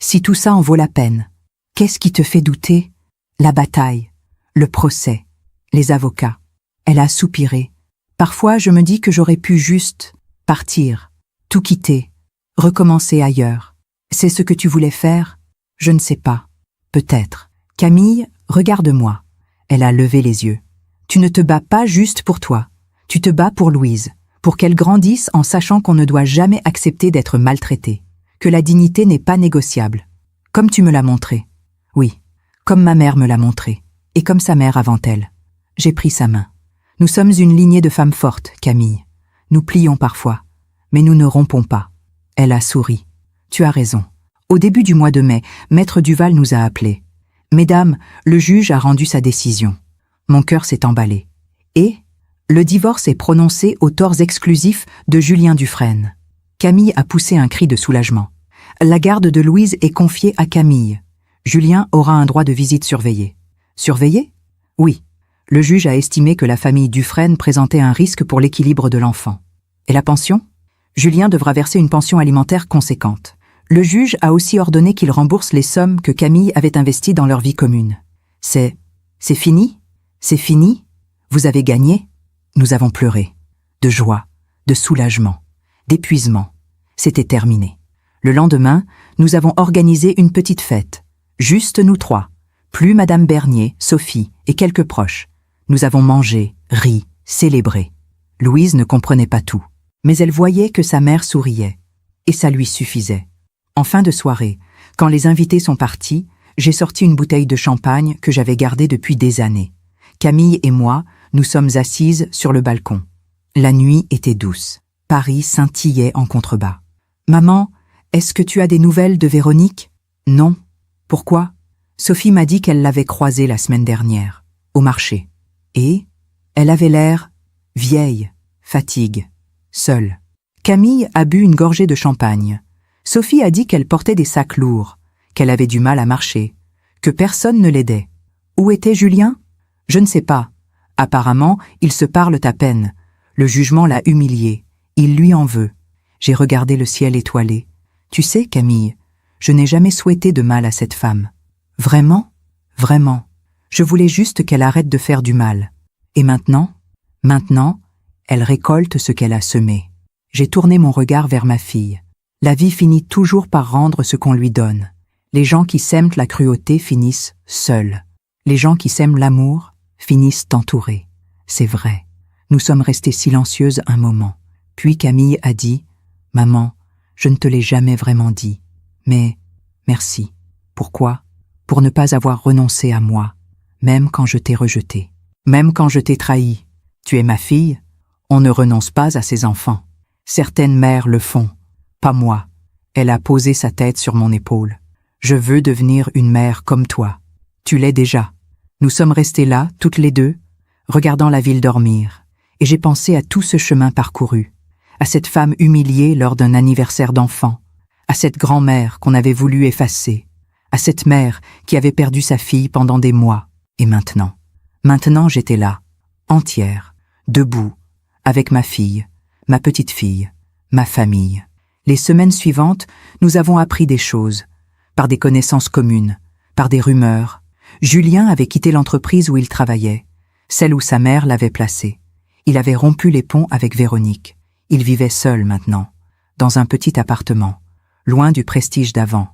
si tout ça en vaut la peine. Qu'est-ce qui te fait douter? La bataille, le procès, les avocats. Elle a soupiré. Parfois, je me dis que j'aurais pu juste partir, tout quitter, recommencer ailleurs. C'est ce que tu voulais faire? Je ne sais pas. Peut-être. Camille, regarde-moi. Elle a levé les yeux. Tu ne te bats pas juste pour toi. Tu te bats pour Louise, pour qu'elle grandisse en sachant qu'on ne doit jamais accepter d'être maltraitée, que la dignité n'est pas négociable. Comme tu me l'as montré. Oui, comme ma mère me l'a montré, et comme sa mère avant elle. J'ai pris sa main. Nous sommes une lignée de femmes fortes, Camille. Nous plions parfois, mais nous ne rompons pas. Elle a souri. Tu as raison. Au début du mois de mai, Maître Duval nous a appelés. Mesdames, le juge a rendu sa décision. Mon cœur s'est emballé. Et le divorce est prononcé aux torts exclusifs de Julien Dufresne. Camille a poussé un cri de soulagement. La garde de Louise est confiée à Camille. Julien aura un droit de visite surveillé. Surveillé? Oui. Le juge a estimé que la famille Dufresne présentait un risque pour l'équilibre de l'enfant. Et la pension? Julien devra verser une pension alimentaire conséquente. Le juge a aussi ordonné qu'il rembourse les sommes que Camille avait investies dans leur vie commune. C'est fini? C'est fini? Vous avez gagné? Nous avons pleuré. De joie, de soulagement, d'épuisement. C'était terminé. Le lendemain, nous avons organisé une petite fête. Juste nous 3. Plus Madame Bernier, Sophie et quelques proches. Nous avons mangé, ri, célébré. Louise ne comprenait pas tout, mais elle voyait que sa mère souriait. Et ça lui suffisait. En fin de soirée, quand les invités sont partis, j'ai sorti une bouteille de champagne que j'avais gardée depuis des années. Camille et moi, nous sommes assises sur le balcon. La nuit était douce. Paris scintillait en contrebas. « Maman, est-ce que tu as des nouvelles de Véronique ?»« Non. Pourquoi ?» Sophie m'a dit qu'elle l'avait croisée la semaine dernière, au marché. Et elle avait l'air vieille, fatigue, seule. Camille a bu une gorgée de champagne. Sophie a dit qu'elle portait des sacs lourds, qu'elle avait du mal à marcher, que personne ne l'aidait. Où était Julien? Je ne sais pas. Apparemment, ils se parlent à peine. Le jugement l'a humilié. Il lui en veut. J'ai regardé le ciel étoilé. Tu sais, Camille, je n'ai jamais souhaité de mal à cette femme. Vraiment? Vraiment. Je voulais juste qu'elle arrête de faire du mal. Et maintenant, elle récolte ce qu'elle a semé. J'ai tourné mon regard vers ma fille. La vie finit toujours par rendre ce qu'on lui donne. Les gens qui sèment la cruauté finissent seuls. Les gens qui sèment l'amour finissent entourés. C'est vrai. Nous sommes restées silencieuses un moment. Puis Camille a dit « Maman, je ne te l'ai jamais vraiment dit. Mais merci. Pourquoi? Pour ne pas avoir renoncé à moi. même quand je t'ai rejeté, même quand je t'ai trahi. Tu es ma fille, on ne renonce pas à ses enfants. Certaines mères le font, pas moi. Elle a posé sa tête sur mon épaule. Je veux devenir une mère comme toi. Tu l'es déjà. Nous sommes restés là, toutes les deux, regardant la ville dormir, et j'ai pensé à tout ce chemin parcouru, à cette femme humiliée lors d'un anniversaire d'enfant, à cette grand-mère qu'on avait voulu effacer, à cette mère qui avait perdu sa fille pendant des mois. Et maintenant j'étais là, entière, debout, avec ma fille, ma petite fille, ma famille. Les semaines suivantes, nous avons appris des choses, par des connaissances communes, par des rumeurs. Julien avait quitté l'entreprise où il travaillait, celle où sa mère l'avait placé. Il avait rompu les ponts avec Véronique. Il vivait seul maintenant, dans un petit appartement, loin du prestige d'avant.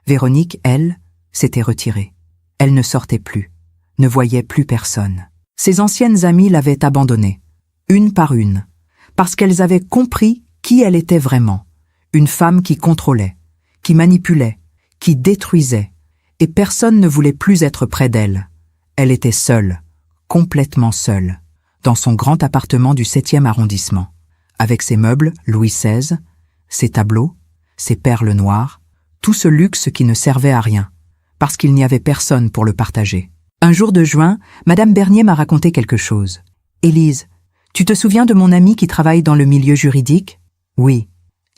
Véronique, elle, s'était retirée. Elle ne sortait plus, ne voyait plus personne. Ses anciennes amies l'avaient abandonnée, une par une, parce qu'elles avaient compris qui elle était vraiment. Une femme qui contrôlait, qui manipulait, qui détruisait, et personne ne voulait plus être près d'elle. Elle était seule, complètement seule, dans son grand appartement du 7e arrondissement, avec ses meubles Louis XVI, ses tableaux, ses perles noires, tout ce luxe qui ne servait à rien, parce qu'il n'y avait personne pour le partager. Un jour de juin, Madame Bernier m'a raconté quelque chose. « Élise, tu te souviens de mon amie qui travaille dans le milieu juridique ?»« Oui.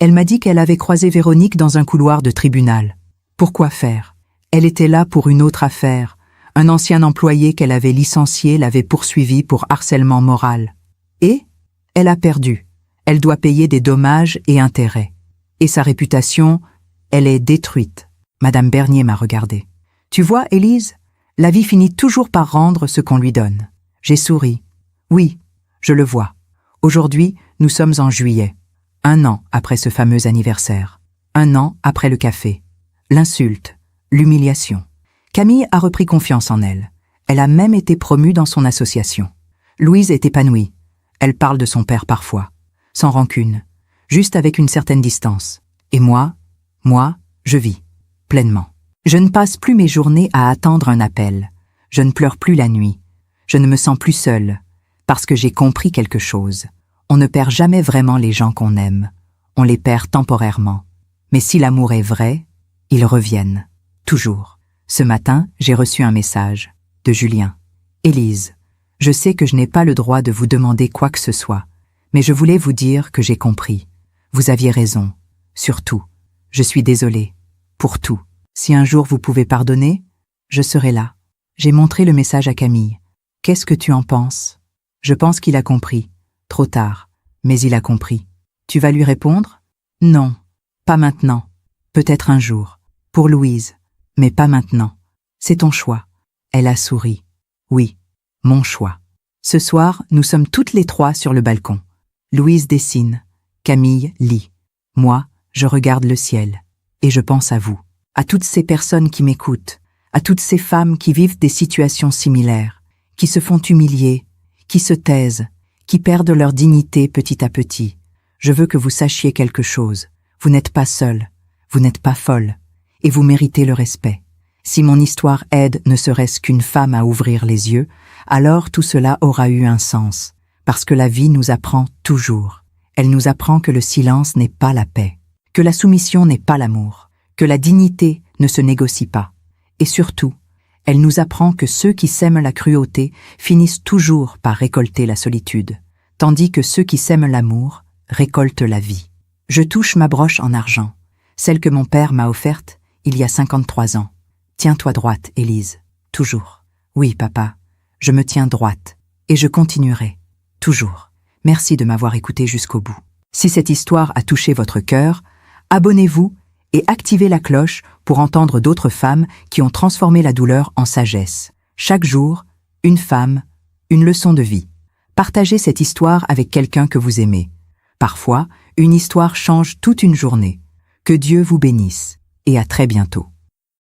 Elle m'a dit qu'elle avait croisé Véronique dans un couloir de tribunal. Pourquoi faire? Elle était là pour une autre affaire. Un ancien employé qu'elle avait licencié l'avait poursuivi pour harcèlement moral. Et elle a perdu. Elle doit payer des dommages et intérêts. Et sa réputation, elle est détruite. » Madame Bernier m'a regardée. « Tu vois, Élise, la vie finit toujours par rendre ce qu'on lui donne. » J'ai souri. « Oui, je le vois. Aujourd'hui, nous sommes en juillet. 1 an après ce fameux anniversaire. 1 an après le café. L'insulte, l'humiliation. Camille a repris confiance en elle. Elle a même été promue dans son association. Louise est épanouie. Elle parle de son père parfois, sans rancune, juste avec une certaine distance. Et moi, je vis, pleinement. Je ne passe plus mes journées à attendre un appel. Je ne pleure plus la nuit. Je ne me sens plus seule, parce que j'ai compris quelque chose. On ne perd jamais vraiment les gens qu'on aime. On les perd temporairement. Mais si l'amour est vrai, ils reviennent. Toujours. Ce matin, j'ai reçu un message de Julien. « Élise, je sais que je n'ai pas le droit de vous demander quoi que ce soit, mais je voulais vous dire que j'ai compris. Vous aviez raison. Surtout, je suis désolée. Pour tout. Si un jour vous pouvez pardonner, je serai là. » J'ai montré le message à Camille. « Qu'est-ce que tu en penses ?» Je pense qu'il a compris. Trop tard. Mais il a compris. Tu vas lui répondre ? Non. Pas maintenant. Peut-être un jour. Pour Louise. Mais pas maintenant. C'est ton choix. Elle a souri. Oui, mon choix. Ce soir, nous sommes toutes les 3 sur le balcon. Louise dessine. Camille lit. Moi, je regarde le ciel. Et je pense à vous. À toutes ces personnes qui m'écoutent. À toutes ces femmes qui vivent des situations similaires. Qui se font humilier. Qui se taisent. Qui perdent leur dignité petit à petit. Je veux que vous sachiez quelque chose. Vous n'êtes pas seule. Vous n'êtes pas folle. Et vous méritez le respect. Si mon histoire aide ne serait-ce qu'une femme à ouvrir les yeux, alors tout cela aura eu un sens. Parce que la vie nous apprend toujours. Elle nous apprend que le silence n'est pas la paix. Que la soumission n'est pas l'amour. Que la dignité ne se négocie pas. Et surtout, elle nous apprend que ceux qui sèment la cruauté finissent toujours par récolter la solitude, tandis que ceux qui sèment l'amour récoltent la vie. Je touche ma broche en argent, celle que mon père m'a offerte il y a 53 ans. Tiens-toi droite, Élise, toujours. Oui, papa, je me tiens droite, et je continuerai, toujours. Merci de m'avoir écouté jusqu'au bout. Si cette histoire a touché votre cœur, abonnez-vous et activez la cloche pour entendre d'autres femmes qui ont transformé la douleur en sagesse. Chaque jour, une femme, une leçon de vie. Partagez cette histoire avec quelqu'un que vous aimez. Parfois, une histoire change toute une journée. Que Dieu vous bénisse et à très bientôt.